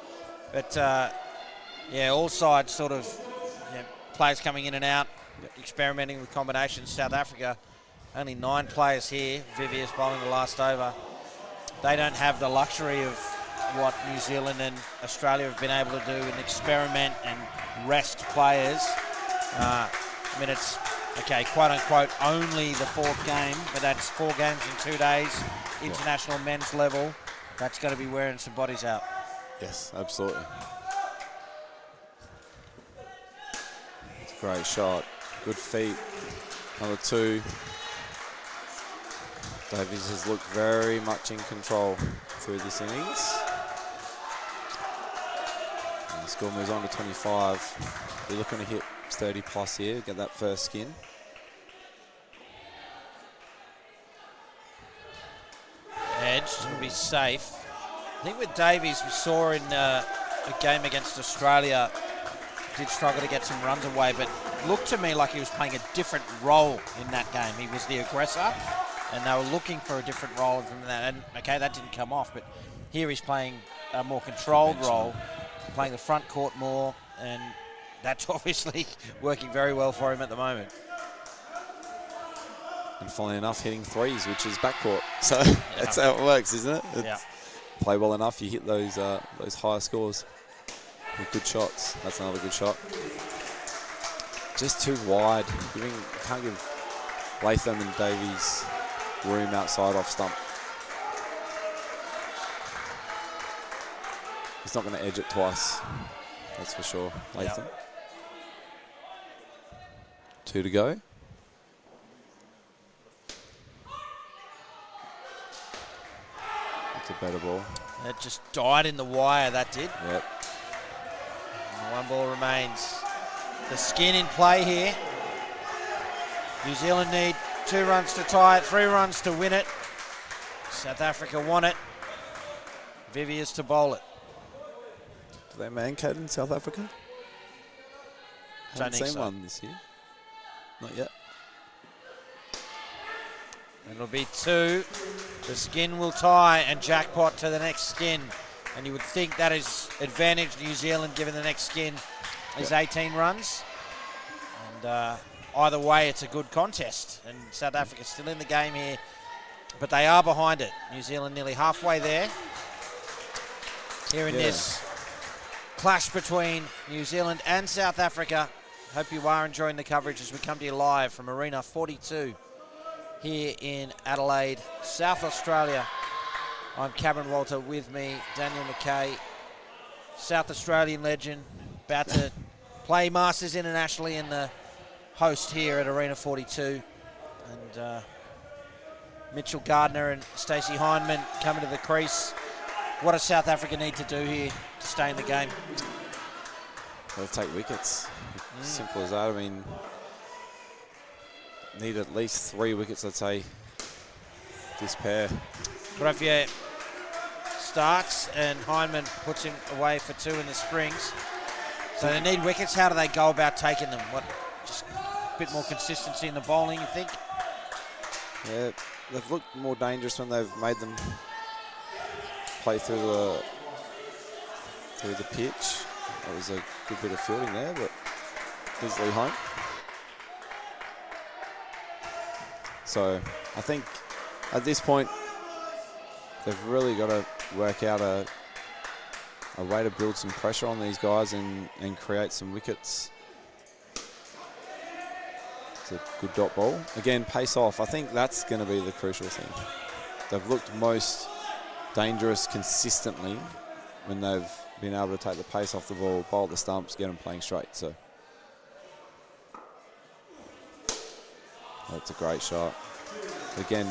But, all sides sort of, players coming in and out, experimenting with combinations. South Africa, only 9 players here. Viviers bowling the last over. They don't have the luxury of what New Zealand and Australia have been able to do and experiment and rest players. It's okay, quote unquote, only the 4th game, but that's 4 games in 2 days, international men's level. That's going to be wearing some bodies out. Yes, absolutely. It's a great shot. Good feet. Number 2. Davies has looked very much in control through this innings. And the score moves on to 25. We're looking to hit 30 plus here, get that first skin. Edge to be safe. I think with Davies, we saw in a game against Australia, did struggle to get some runs away, but looked to me like he was playing a different role in that game. He was the aggressor, and they were looking for a different role from that. And okay, that didn't come off, but here he's playing a more controlled role, playing the front court more, and that's obviously working very well for him at the moment. And funnily enough, hitting threes, which is backcourt. So that's how it works, isn't it? It's play well enough, you hit those higher scores with good shots. That's another good shot. Just too wide. Can't give Latham and Davies room outside off stump. He's not going to edge it twice. That's for sure. Latham. 2 to go. That's a better ball. It just died in the wire, that did. Yep. And 1 ball remains. The skin in play here. New Zealand need 2 runs to tie it, 3 runs to win it. South Africa want it. Viviers to bowl it. Do they man-cat in South Africa? Haven't seen one this year. Not yet. It'll be 2. The skin will tie and jackpot to the next skin. And you would think that is advantage New Zealand given the next skin is 18 runs. And either way, it's a good contest. And South Africa still in the game here, but they are behind it. New Zealand nearly halfway there. Here in this clash between New Zealand and South Africa. Hope you are enjoying the coverage as we come to you live from Arena 42 here in Adelaide, South Australia. I'm Cameron Walter, with me Daniel McKay, South Australian legend, about to play Masters internationally and the host here at Arena 42. And Mitchell Gardner and Stacey Hindman coming to the crease. What does South Africa need to do here to stay in the game? They'll take wickets. Simple as that. I mean, need at least 3 wickets, I'd say, this pair. Graffier starts and Hindman puts him away for 2 in the Springs. So they need wickets. How do they go about taking them? What, just a bit more consistency in the bowling, you think? Yeah, they've looked more dangerous when they've made them play through the pitch. That was a good bit of fielding there, but easily home. So I think at this point they've really got to work out a way to build some pressure on these guys and create some wickets. It's a good dot ball. Again, pace off. I think that's going to be the crucial thing. They've looked most dangerous consistently when they've been able to take the pace off the ball, bowl the stumps, get them playing straight. So that's a great shot. Again,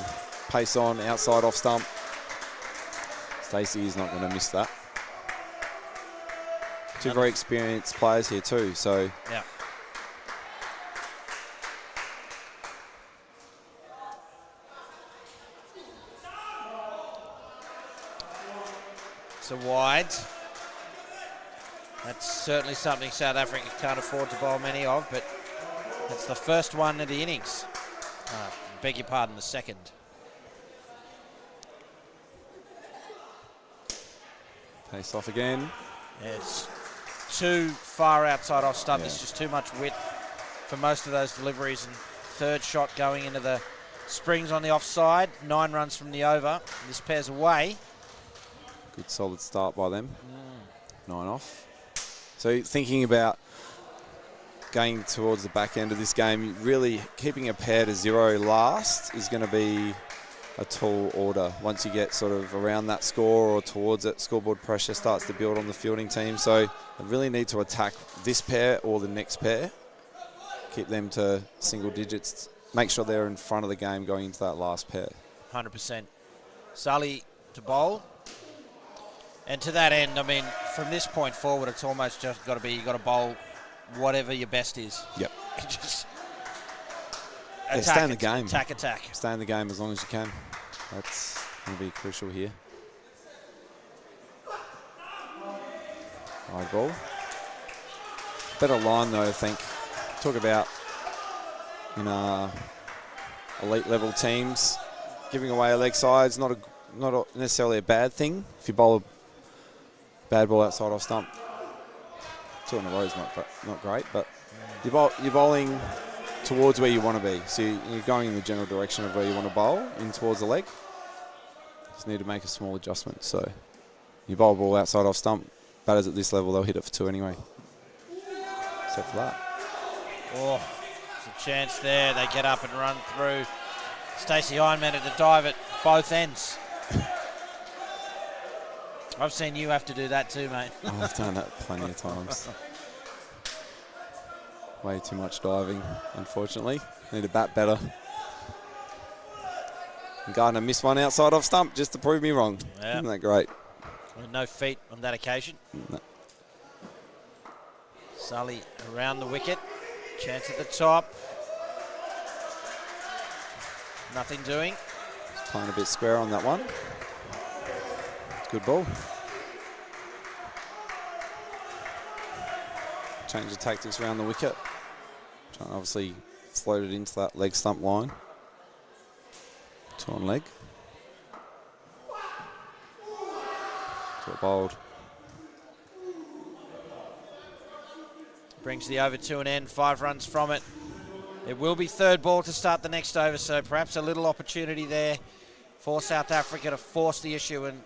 pace on, outside off stump. Stacey is not going to miss that. 2 very experienced players here too, so. Yeah. It's a wide. That's certainly something South Africa can't afford to bowl many of, but it's the first one of the innings. Beg your pardon, the second. Pace off again. It's too far outside off stump. Yeah. There's just too much width for most of those deliveries. And 3rd shot going into the Springs on the offside. 9 runs from the over. This pair's away. Good solid start by them. 9 off. So thinking about going towards the back end of this game, really keeping a pair to 0 last is going to be a tall order. Once you get sort of around that score or towards it, scoreboard pressure starts to build on the fielding team. So they really need to attack this pair or the next pair, keep them to single digits, make sure they're in front of the game going into that last pair. 100%. Sully to bowl. And to that end, I mean, from this point forward, it's almost just got to be, you got to bowl whatever your best is. Yep. Just stay in the game. Attack. Stay in the game as long as you can. That's going to be crucial here. High ball. Better line though, I think. Talk about in elite level teams, giving away a leg side is not necessarily a bad thing. If you bowl a bad ball outside off stump, 2 in a row is not great, but you're bowling towards where you want to be. So you're going in the general direction of where you want to bowl, in towards the leg. Just need to make a small adjustment. So you bowl a ball outside off stump, batters at this level, they'll hit it for 2 anyway. Except for that. Oh, there's a chance there. They get up and run through. Stacey Ironman to dive at both ends. I've seen you have to do that too, mate. I've done that plenty of times. Way too much diving, unfortunately. Need to bat better. And Gardner missed one outside off stump just to prove me wrong. Yeah. Isn't that great? No feet on that occasion. No. Sully around the wicket. Chance at the top. Nothing doing. Just playing a bit square on that one. Good ball. Change of tactics around the wicket. Trying to obviously float it into that leg stump line. 2 on leg. To a bowled. Brings the over to an end, 5 runs from it. It will be 3rd ball to start the next over, so perhaps a little opportunity there for South Africa to force the issue and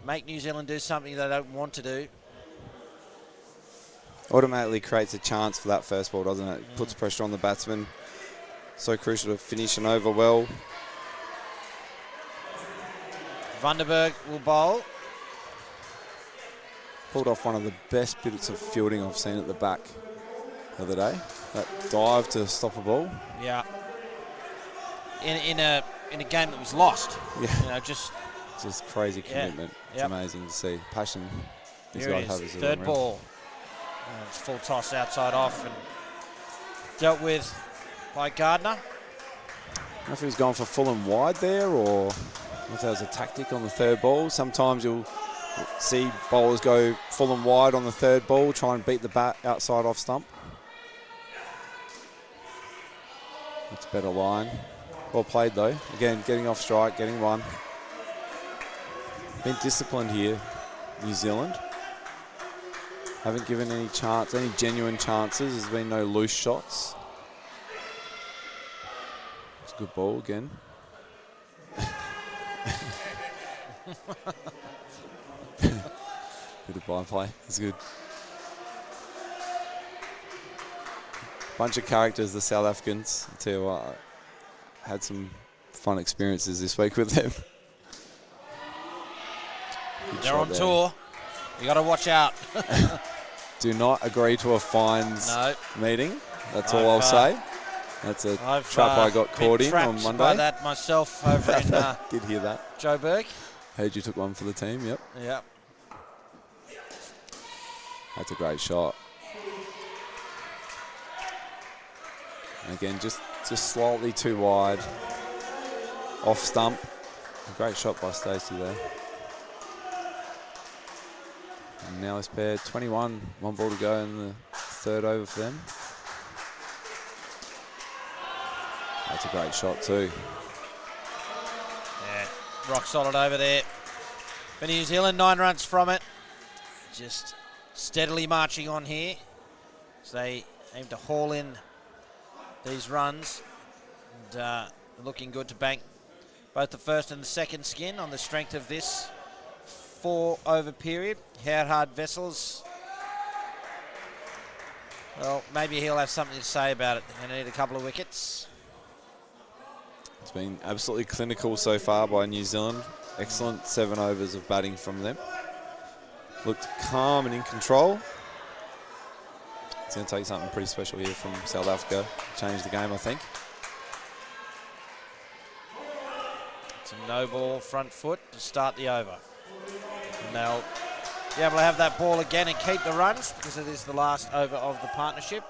make New Zealand do something they don't want to do. Automatically creates a chance for that first ball, doesn't it? Puts pressure on the batsman. So crucial to finish an over well. Vandenberg will bowl. Pulled off one of the best bits of fielding I've seen at the back the other day. That dive to stop a ball. Yeah. In a game that was lost. Yeah. You know, just crazy commitment. Yeah. It's amazing to see. Passion these Here guys it have is. as 3rd ball. It's full toss outside off and dealt with by Gardner. I don't know if he was going for full and wide there or if that was a tactic on the 3rd ball. Sometimes you'll see bowlers go full and wide on the 3rd ball, try and beat the bat outside off stump. That's a better line. Well played though. Again, getting off strike, getting one. Been disciplined here, New Zealand. Haven't given any genuine chances. There's been no loose shots. It's a good ball again. Bit of blind play. It's good. Bunch of characters, the South Africans. I'll tell you what, I had some fun experiences this week with them. They're on tour. You got to watch out. Do not agree to a fines meeting. That's all I'll say. That's a trap I got caught in on Monday. By that myself over in did hear that. Joburg. Heard you took one for the team. Yep. Yep. That's a great shot. And again, just slightly too wide. Off stump. A great shot by Stacey there. And now this pair, 21, 1 ball to go in the 3rd over for them. That's a great shot too. Yeah, rock solid over there. For New Zealand, 9 runs from it. Just steadily marching on here. So they aim to haul in these runs. And looking good to bank both the 1st and the 2nd skin on the strength of this 4 over period. Gerhard Wessels Well, maybe he'll have something to say about it. They're going to need a couple of wickets. It's been absolutely clinical so far by New Zealand. Excellent 7 overs of batting from them. Looked calm and in control. It's going to take something pretty special here from South Africa to change the game, I think. It's a no ball front foot to start the over. And they'll be able to have that ball again and keep the runs because it is the last over of the partnership.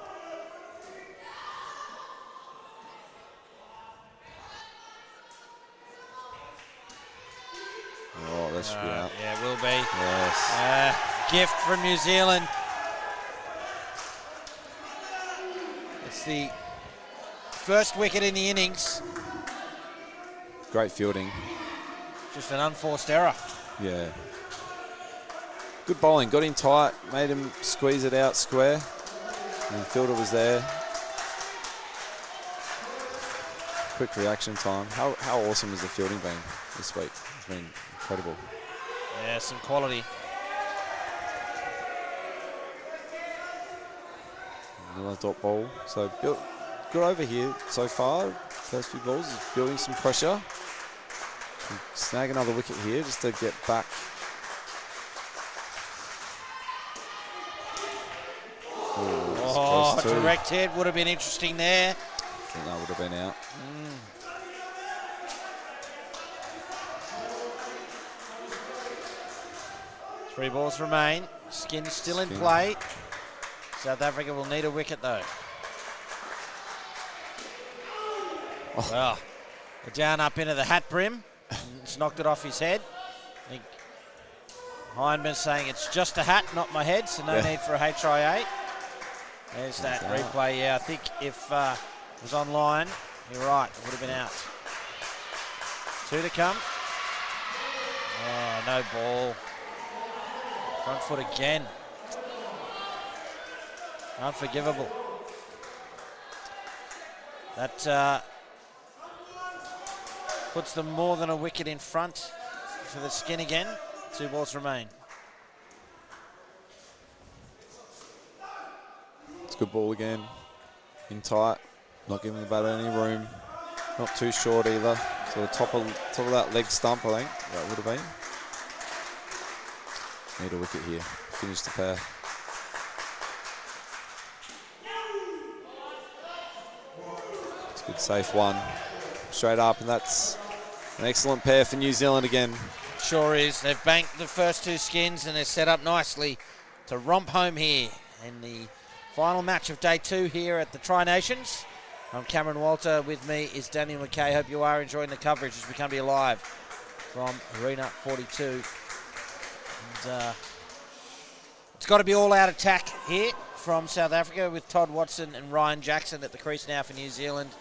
Oh, that should be out. Yeah, it will be. Yes. Gift from New Zealand. It's the first wicket in the innings. Great fielding. Just an unforced error. Yeah. Good bowling. Got in tight. Made him squeeze it out square. And the fielder was there. Quick reaction time. How awesome has the fielding been this week? It's been incredible. Yeah, some quality. Another dot ball. So good over here so far. First few balls is building some pressure. And snag another wicket here just to get back. Oh, direct hit would have been interesting there. I think that would have been out. Three balls remain. Skin still in play. South Africa will need a wicket though. Oh. Well, they're down up into the hat brim. It's knocked it off his head. I think Hindman's saying it's just a hat, not my head, so no need for a HIA. There's that replay. Yeah, I think if it was online, you're right, it would have been out. 2 to come. Oh, no ball. Front foot again. Unforgivable. That puts them more than a wicket in front for the Skin again. 2 balls remain. It's a good ball again. In tight. Not giving the batter any room. Not too short either. So the top of that leg stump, I think that would have been. Need a wicket here. Finish the pair. It's a good safe one. Straight up, and that's an excellent pair for New Zealand again. Sure is. They've banked the first 2 Skins and they're set up nicely to romp home here in the final match of day 2 here at the Tri-Nations. I'm Cameron Walter. With me is Daniel McKay. Hope you are enjoying the coverage as we come to you live from Arena 42. And, it's got to be all-out attack here from South Africa with Todd Watson and Ryan Jackson at the crease now for New Zealand.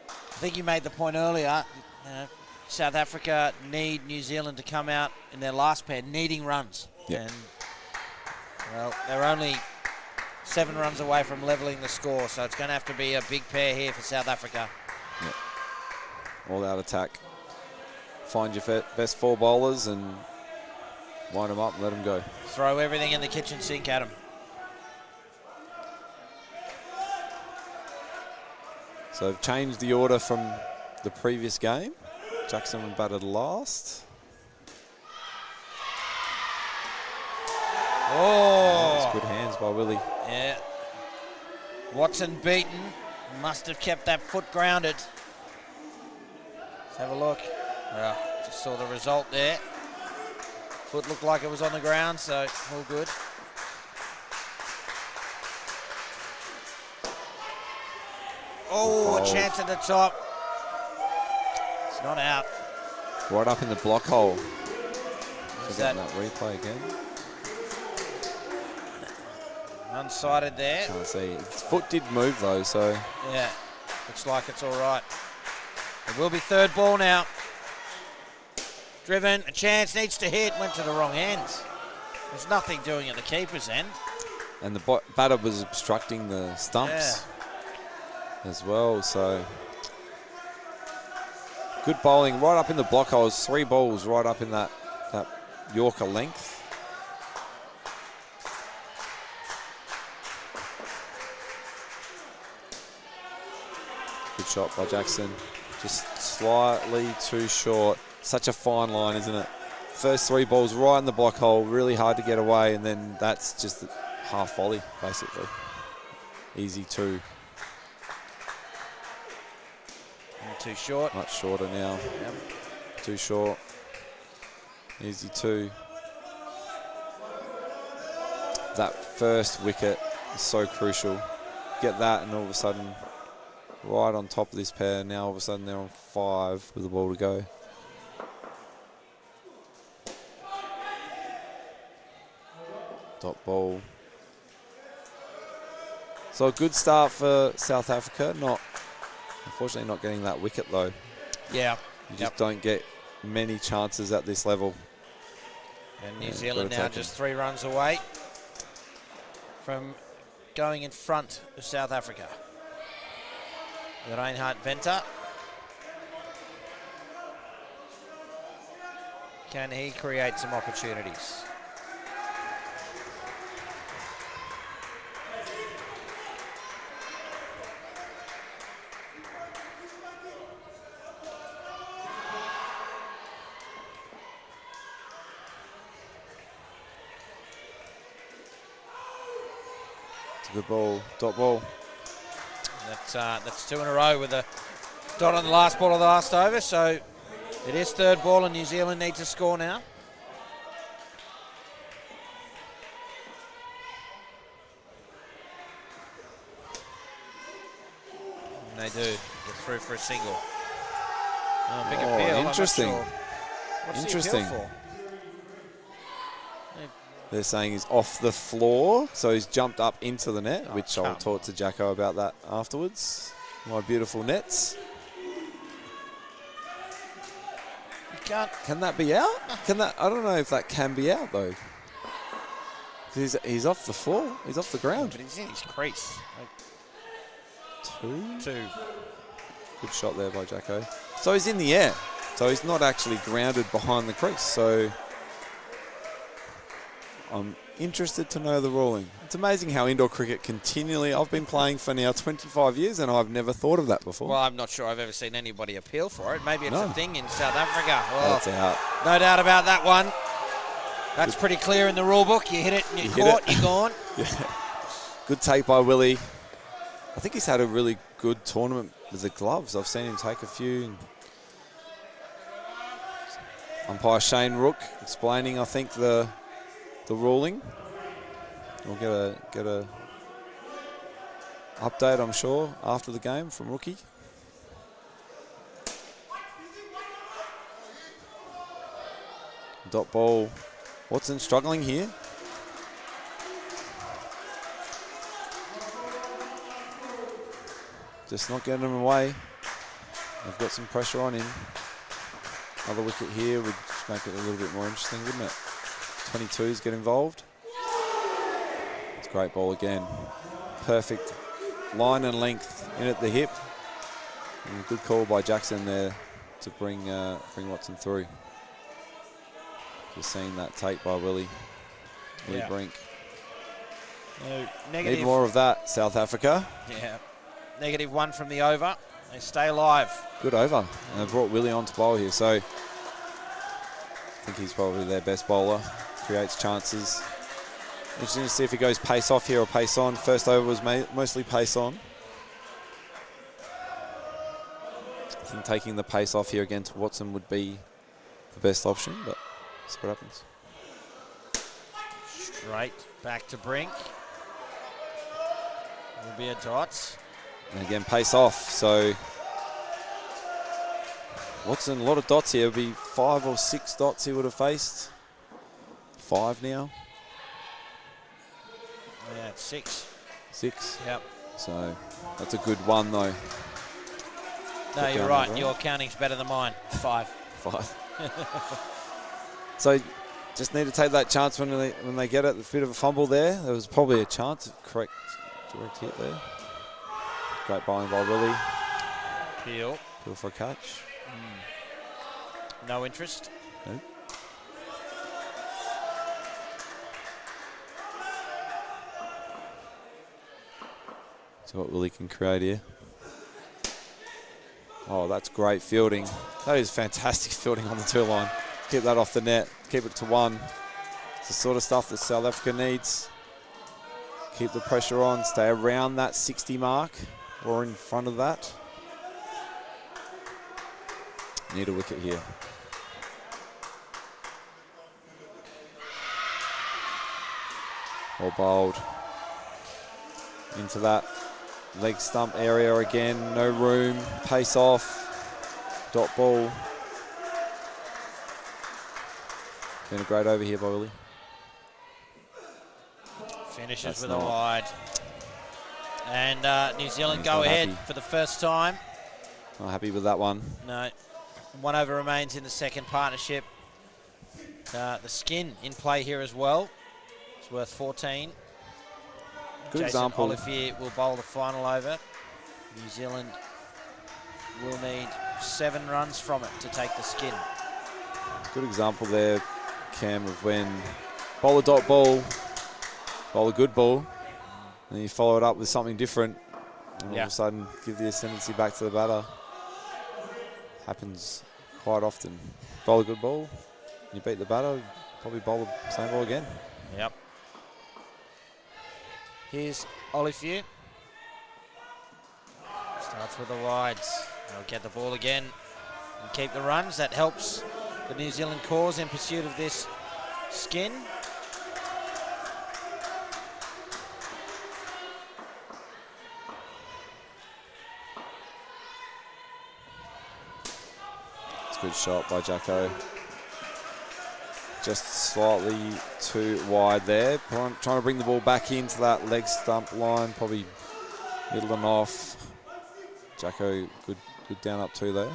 I think you made the point earlier, South Africa need New Zealand to come out in their last pair needing runs. Yep. And, well, they're only 7 runs away from levelling the score, so it's going to have to be a big pair here for South Africa. Yep. All-out attack. Find your best 4 bowlers and wind them up and let them go. Throw everything in the kitchen sink at them. So I've changed the order from the previous game. Jackson batted last. Oh! That's good hands by Willie. Yeah. Watson beaten. Must have kept that foot grounded. Let's have a look. Yeah, just saw the result there. Foot looked like it was on the ground, so all good. Oh, a chance at the top. It's not out. Right up in the block hole. Is that replay again? Unsighted there. Can't see. His foot did move though, so. Yeah, looks like it's all right. It will be 3rd ball now. Driven, a chance, needs to hit, went to the wrong hands. There's nothing doing at the keeper's end. And the batter was obstructing the stumps as well, so. Good bowling right up in the block holes. 3 balls right up in that Yorker length. shot by Jackson. Just slightly too short. Such a fine line, isn't it? First 3 balls right in the block hole, really hard to get away, and then that's just a half volley, basically. Easy 2. And too short. Much shorter now. Yep. Too short. Easy 2. That first wicket is so crucial. Get that, and all of a sudden, right on top of this pair. Now all of a sudden they're on 5 with the ball to go. Dot ball. So a good start for South Africa. Unfortunately not getting that wicket though. Yeah. You just don't get many chances at this level. And New Zealand now just 3 runs away from going in front of South Africa. Reinhard Venter. Can he create some opportunities? It's a good ball, dot ball. That's 2 in a row with a dot on the last ball of the last over, so it is 3rd ball and New Zealand need to score now. And they do. Get through for a single. Oh, big appeal. Interesting. I'm not sure. What's Interesting. the appeal for? They're saying he's off the floor, so he's jumped up into the net, which I'll come talk to Jacko about that afterwards. My beautiful nets. You can't. Can that be out? Can that? I don't know if that can be out though. He's off the floor. He's off the ground. But he's in his crease. Like 2. 2. Good shot there by Jacko. So he's in the air. So he's not actually grounded behind the crease. So I'm interested to know the ruling. It's amazing how indoor cricket continually, I've been playing for now 25 years and I've never thought of that before. Well, I'm not sure I've ever seen anybody appeal for it. Maybe it's a thing in South Africa. That's out. No doubt about that one. That's pretty clear in the rule book. You hit it and you're caught, you're gone. Yeah. Good take by Willie. I think he's had a really good tournament with the gloves. I've seen him take a few. Umpire Shane Rook explaining, I think, the ruling. We'll get a update, I'm sure, after the game from Rookie. Dot ball. Watson struggling here. Just not getting him away. They've got some pressure on him. Another wicket here would just make it a little bit more interesting, wouldn't it? 22s get involved. It's a great ball again. Perfect line and length in at the hip. And a good call by Jackson there to bring Watson through. Just seeing that take by Willie Brink. Negative. Need more of that, South Africa. Yeah. -1 from the over. They stay alive. Good over. And they brought Willie on to bowl here, so I think he's probably their best bowler. Creates chances. Interesting to see if he goes pace off here or pace on. First over was mostly pace on. I think taking the pace off here again to Watson would be the best option, but see what happens. Straight back to Brink. Will be a dot. And again, pace off, so Watson, a lot of dots here. It'll be 5 or 6 dots he would have faced. 5 now. Yeah, it's 6. 6. Yep. So that's a good one, though. No, Put you're down right. the Your counting's better than mine. 5. 5. So just need to take that chance when they get it. A bit of a fumble there. There was probably a chance of correct direct hit there. Great bowling by Willie. Peel. Peel for a catch. No interest. Nope. See what Willie can create here. Oh, that's great fielding. That is fantastic fielding on the 2 line. Keep that off the net. Keep it to 1. It's the sort of stuff that South Africa needs. Keep the pressure on. Stay around that 60 mark or in front of that. Need a wicket here. Or bowled into that leg stump area again. No room. Pace off. Dot ball. Been a great over here by Willie. Finishes That's with not. a wide. And New Zealand He's go not ahead happy. for the first time. Not happy with that one. No. 1 over remains in the second partnership. The skin in play here as well. It's worth 14. Good Jason example. Olivier will bowl the final over. New Zealand will need 7 runs from it to take the skin. Good example there, Cam, of when bowl a dot ball, bowl a good ball, and then you follow it up with something different, and all of a sudden give the ascendancy back to the batter. Happens quite often. Bowl a good ball, you beat the batter, probably bowl the same ball again. Yep. Here's Olivier. Starts with the wides. They'll get the ball again and keep the runs. That helps the New Zealand cause in pursuit of this skin. It's a good shot by Jacko. Just slightly too wide there. Trying to bring the ball back into that leg stump line, probably middle and off. Jacko, good down up 2 there.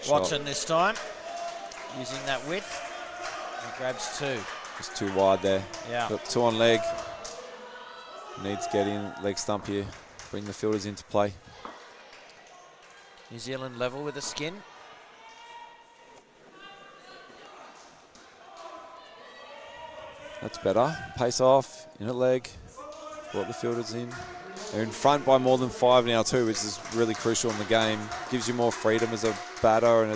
Watson this time, using that width. He grabs 2. Just too wide there. Yeah. Got 2 on leg. Needs to get in leg stump here. Bring the fielders into play. New Zealand level with the skin. That's better. Pace off, in at leg. Brought the fielders in. They're in front by more than 5 now too, which is really crucial in the game. Gives you more freedom as a batter and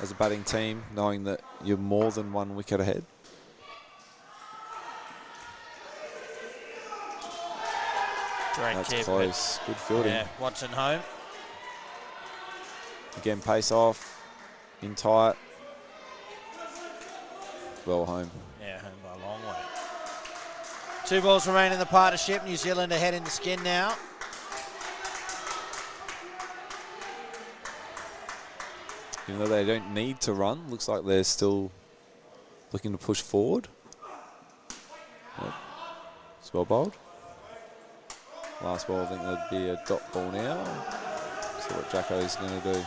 as a batting team, knowing that you're more than 1 wicket ahead. Great That's keep. close. Good fielding. Yeah, Watson home. Again, pace off, in tight. Well home. Yeah, home by a long way. 2 balls remain in the partnership. New Zealand ahead in the skin now. Even though they don't need to run, looks like they're still looking to push forward. Yep. It's well bowled. Last ball, I think that'd be a dot ball now. See what Jacko's going to do.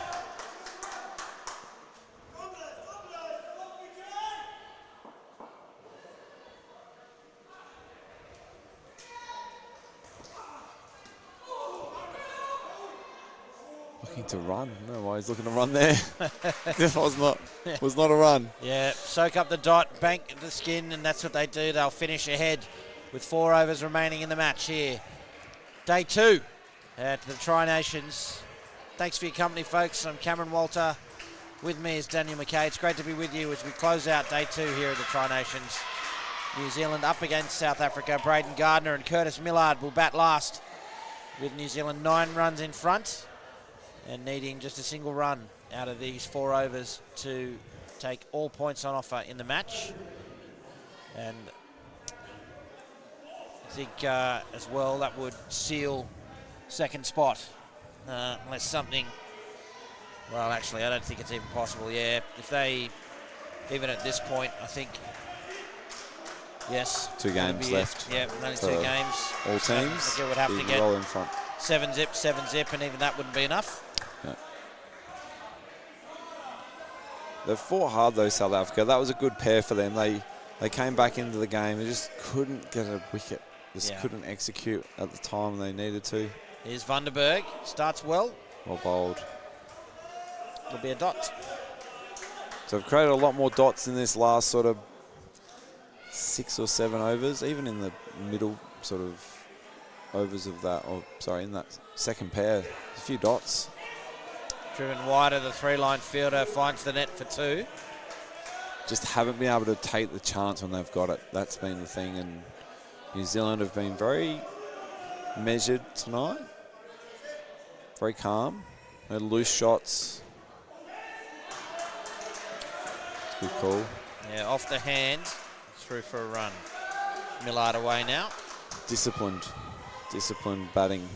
Looking to run. I don't know why he's looking to run there. This was not a run. Yeah, soak up the dot, bank the skin, and that's what they do. They'll finish ahead with 4 overs remaining in the match here. Day 2 at the Tri-Nations. Thanks for your company, folks. I'm Cameron Walter. With me is Daniel McKay. It's great to be with you as we close out Day 2 here at the Tri-Nations. New Zealand up against South Africa. Braden Gardner and Curtis Millard will bat last, with New Zealand 9 runs in front and needing just a single run out of these 4 overs to take all points on offer in the match. And I think as well that would seal second spot unless something, well actually I don't think it's even possible. Yeah, if they, even at this point, I think, yes. 2 games left. Yeah, only 2 games. All So teams. I think it would have to get roll in front. 7 zip, and even that wouldn't be enough. Yeah. They fought hard though, South Africa. That was a good pair for them. They came back into the game. They just couldn't get a wicket. Just couldn't execute at the time they needed to. Here's Vandenberg. Starts well. Well bowled. It'll be a dot. So they've created a lot more dots in this last sort of 6 or 7 overs, even in the middle sort of overs of that, in that second pair. A few dots. Driven wider, the three-line fielder finds the net for 2. Just haven't been able to take the chance when they've got it. That's been the thing, and New Zealand have been very measured tonight. Very calm. No loose shots. It's a good call. Yeah, off the hand, through for a run. Millard away now. Disciplined batting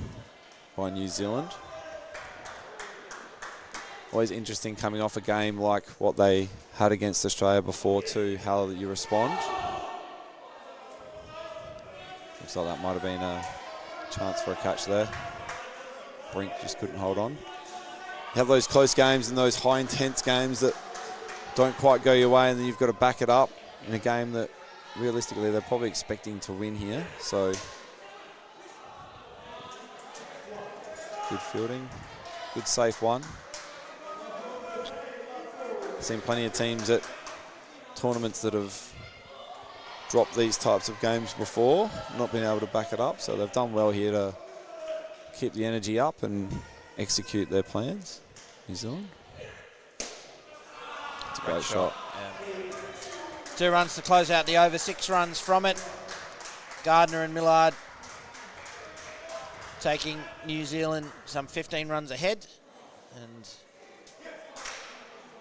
by New Zealand. Always interesting coming off a game like what they had against Australia before too, how you respond. Looks like that might have been a chance for a catch there. Brink just couldn't hold on. You have those close games and those high intense games that don't quite go your way, and then you've got to back it up in a game that realistically they're probably expecting to win here. So good fielding, good safe one. Seen plenty of teams at tournaments that have dropped these types of games before, not been able to back it up. So they've done well here to keep the energy up and execute their plans. New Zealand. It's a great shot. Yeah. 2 runs to close out the over, 6 runs from it. Gardner and Millard taking New Zealand some 15 runs ahead. And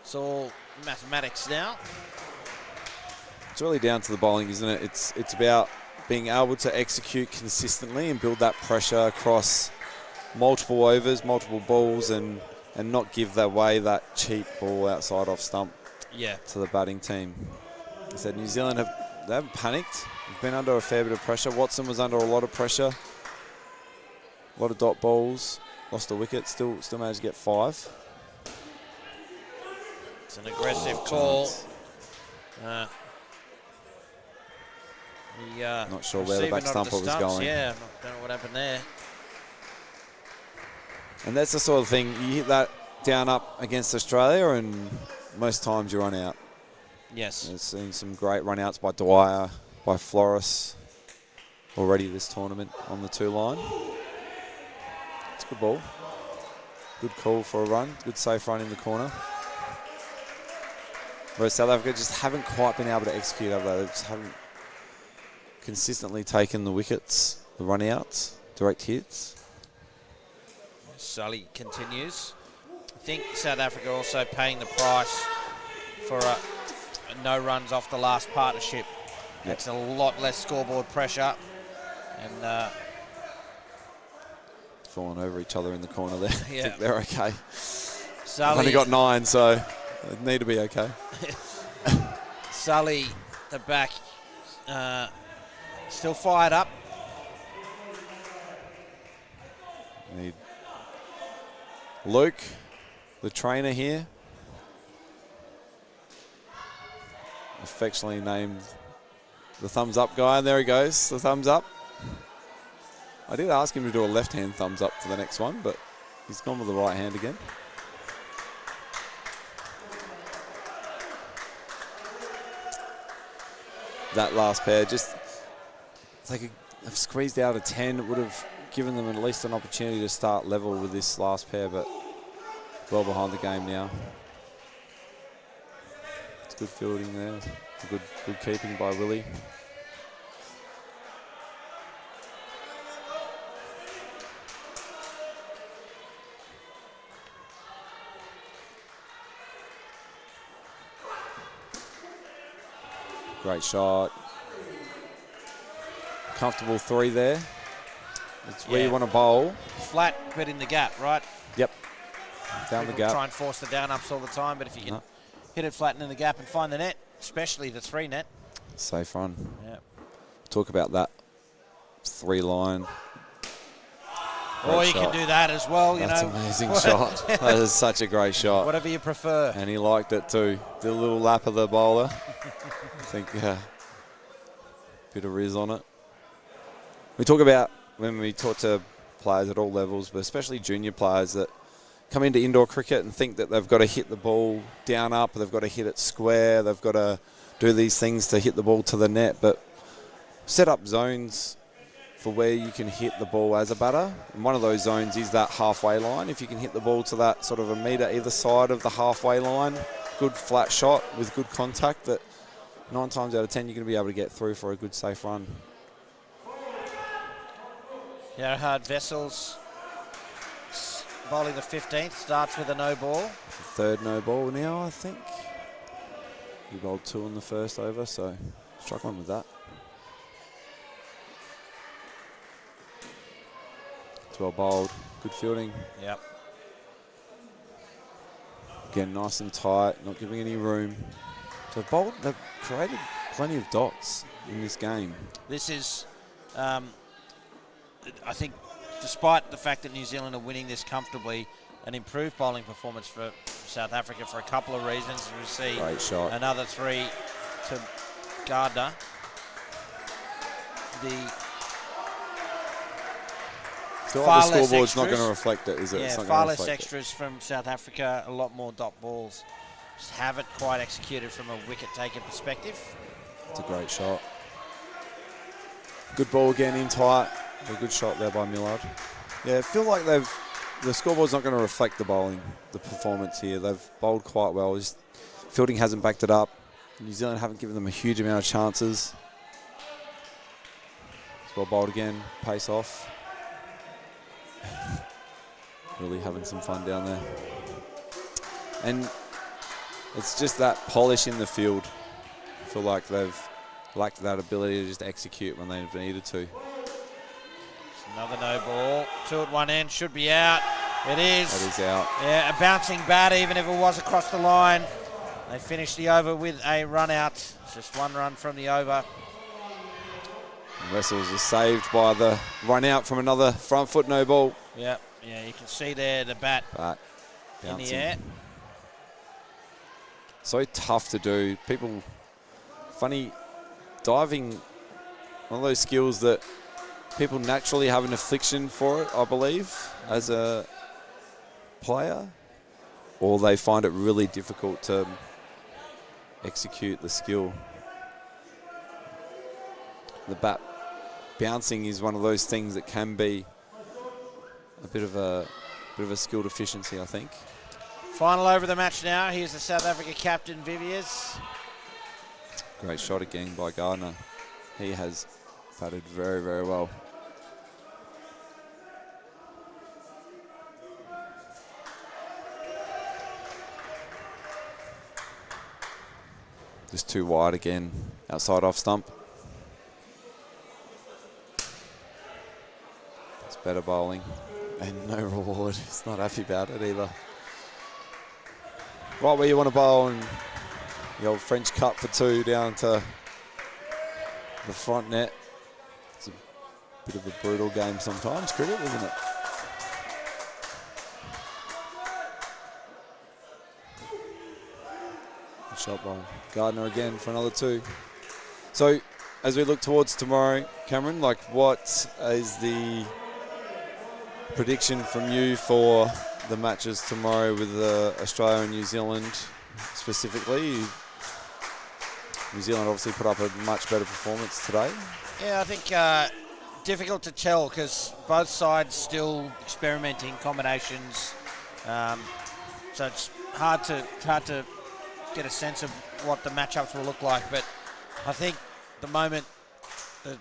it's all mathematics now. It's really down to the bowling, isn't it? It's about being able to execute consistently and build that pressure across multiple overs, multiple balls, and not give away that cheap ball outside off stump to the batting team. I said New Zealand they haven't panicked. They've been under a fair bit of pressure. Watson was under a lot of pressure. A lot of dot balls. Lost a wicket. Still managed to get 5. It's an aggressive call. Not sure where the back stumper was going. Yeah, I don't know what happened there. And that's the sort of thing, you hit that down up against Australia and most times you run out. Yes. We've seen some great run outs by Dwyer, by Flores already this tournament on the 2 line. It's a good ball. Good call for a run. Good safe run in the corner. Whereas South Africa just haven't quite been able to execute over that. They just haven't consistently taken the wickets, the run outs, direct hits. Sully continues. I think South Africa also paying the price for no runs off the last partnership. Yep. It's a lot less scoreboard pressure. And falling over each other in the corner there. Yeah. I think they're okay. Sully, They've only got 9, so they need to be okay. Sully, the back, still fired up. Need Luke, the trainer here, affectionately named the thumbs up guy, and there he goes, the thumbs up. I did ask him to do a left-hand thumbs up for the next one, but he's gone with the right hand again. That last pair, just if they could have squeezed out a 10, it would have given them at least an opportunity to start level with this last pair, but well behind the game now. It's good fielding there, good keeping by Willie. Great shot. Comfortable 3 there. It's where you want to bowl. Flat, but in the gap, right? Yep. Down the gap. Try and force the down-ups all the time, but if you can hit it flat and in the gap and find the net, especially the 3 net. Safe run. Yeah. Talk about that 3 line. Or you can do that as well, you know. That's an amazing shot. That is such a great shot. Whatever you prefer. And he liked it too. Did a little lap of the bowler. I think, bit of riz on it. We talk about, when we talk to players at all levels, but especially junior players that come into indoor cricket and think that they've got to hit the ball down up, they've got to hit it square, they've got to do these things to hit the ball to the net, but set up zones for where you can hit the ball as a batter. And one of those zones is that halfway line. If you can hit the ball to that sort of a metre either side of the halfway line, good flat shot with good contact, that 9 times out of 10 you're going to be able to get through for a good safe run. Gerhard Vessels bowling the 15th, starts with a no ball. Third no ball now, I think. He bowled 2 in the first over, so struggling with that. It's well bowled, good fielding. Yep. Again, nice and tight, not giving any room. So they've created plenty of dots in this game. This is, I think, despite the fact that New Zealand are winning this comfortably, an improved bowling performance for South Africa for a couple of reasons. We see Great shot. Another 3 to Gardner. Still far like the less scoreboard's not extras. going to reflect it, is it? Yeah, It's not far gonna less reflect extras from South Africa, a lot more dot balls. Just haven't quite executed from a wicket-taking perspective. It's a great shot. Good ball again in tight. A good shot there by Millard. Yeah, I feel like the scoreboard's not going to reflect the bowling, the performance here. They've bowled quite well. Just fielding hasn't backed it up. New Zealand haven't given them a huge amount of chances. It's well bowled again, pace off. Really having some fun down there. And it's just that polish in the field. I feel like they've lacked that ability to just execute when they've needed to. Another no ball. 2 at one end, should be out. It is. That is out. Yeah, a bouncing bat, even if it was across the line. They finished the over with a run out. It's just 1 run from the over. And Wessels is saved by the run out from another front foot no ball. Yeah, you can see there the bat But in bouncing. the air. So tough to do. People, funny, diving, one of those skills that people naturally have an affliction for it, I believe, as a player, or they find it really difficult to execute the skill. The bat bouncing is one of those things that can be a bit of a skill deficiency, I think. Final over the match now. Here's the South Africa captain, Viviers. Great shot again by Gardner. He has batted very, very well. Just too wide again, outside off stump. It's better bowling and no reward. He's not happy about it either. Right where you want to bowl, and the old French cut for 2 down to the front net. It's a bit of a brutal game sometimes, cricket, isn't it? Good shot by Gardner again for another 2. So, as we look towards tomorrow, Cameron, like, what is the prediction from you for the matches tomorrow with Australia and New Zealand specifically? New Zealand obviously put up a much better performance today. Yeah, I think difficult to tell because both sides still experimenting combinations. So it's hard to get a sense of what the matchups will look like. But I think the moment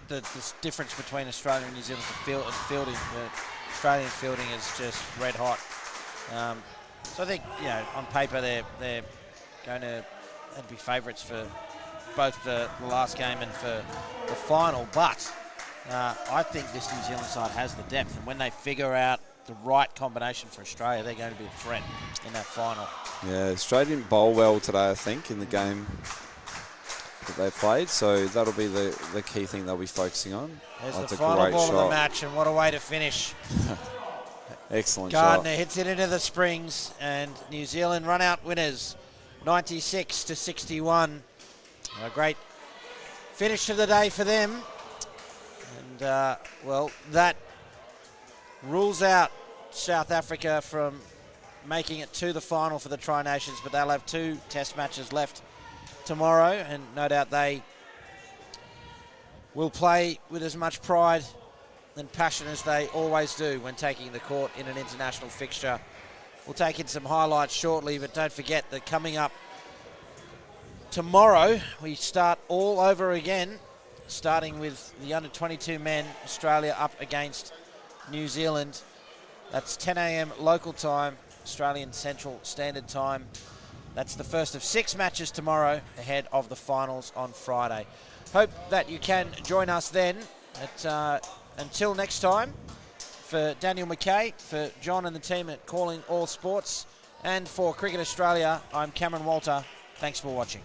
the difference between Australia and New Zealand's fielding, the Australian fielding is just red hot. So I think, on paper they're going to be favourites for both the last game and for the final. But I think this New Zealand side has the depth, and when they figure out the right combination for Australia, they're going to be a threat in that final. Yeah, Australia didn't bowl well today, I think, in the game that they played. So that'll be the key thing they'll be focusing on. There's That's the a final great ball shot. of the match, and what a way to finish. Excellent Gardner shot. hits it into the springs, and New Zealand run out winners, 96 to 61. A great finish to the day for them. And, that rules out South Africa from making it to the final for the Tri-Nations, but they'll have 2 test matches left tomorrow, and no doubt they will play with as much pride and passion as they always do when taking the court in an international fixture. We'll take in some highlights shortly, but don't forget that coming up tomorrow, we start all over again, starting with the under-22 men, Australia up against New Zealand. That's 10 a.m. local time, Australian Central Standard Time. That's the first of 6 matches tomorrow ahead of the finals on Friday. Hope that you can join us then. Until next time, for Daniel McKay, for John and the team at Calling All Sports, and for Cricket Australia, I'm Cameron Walter. Thanks for watching.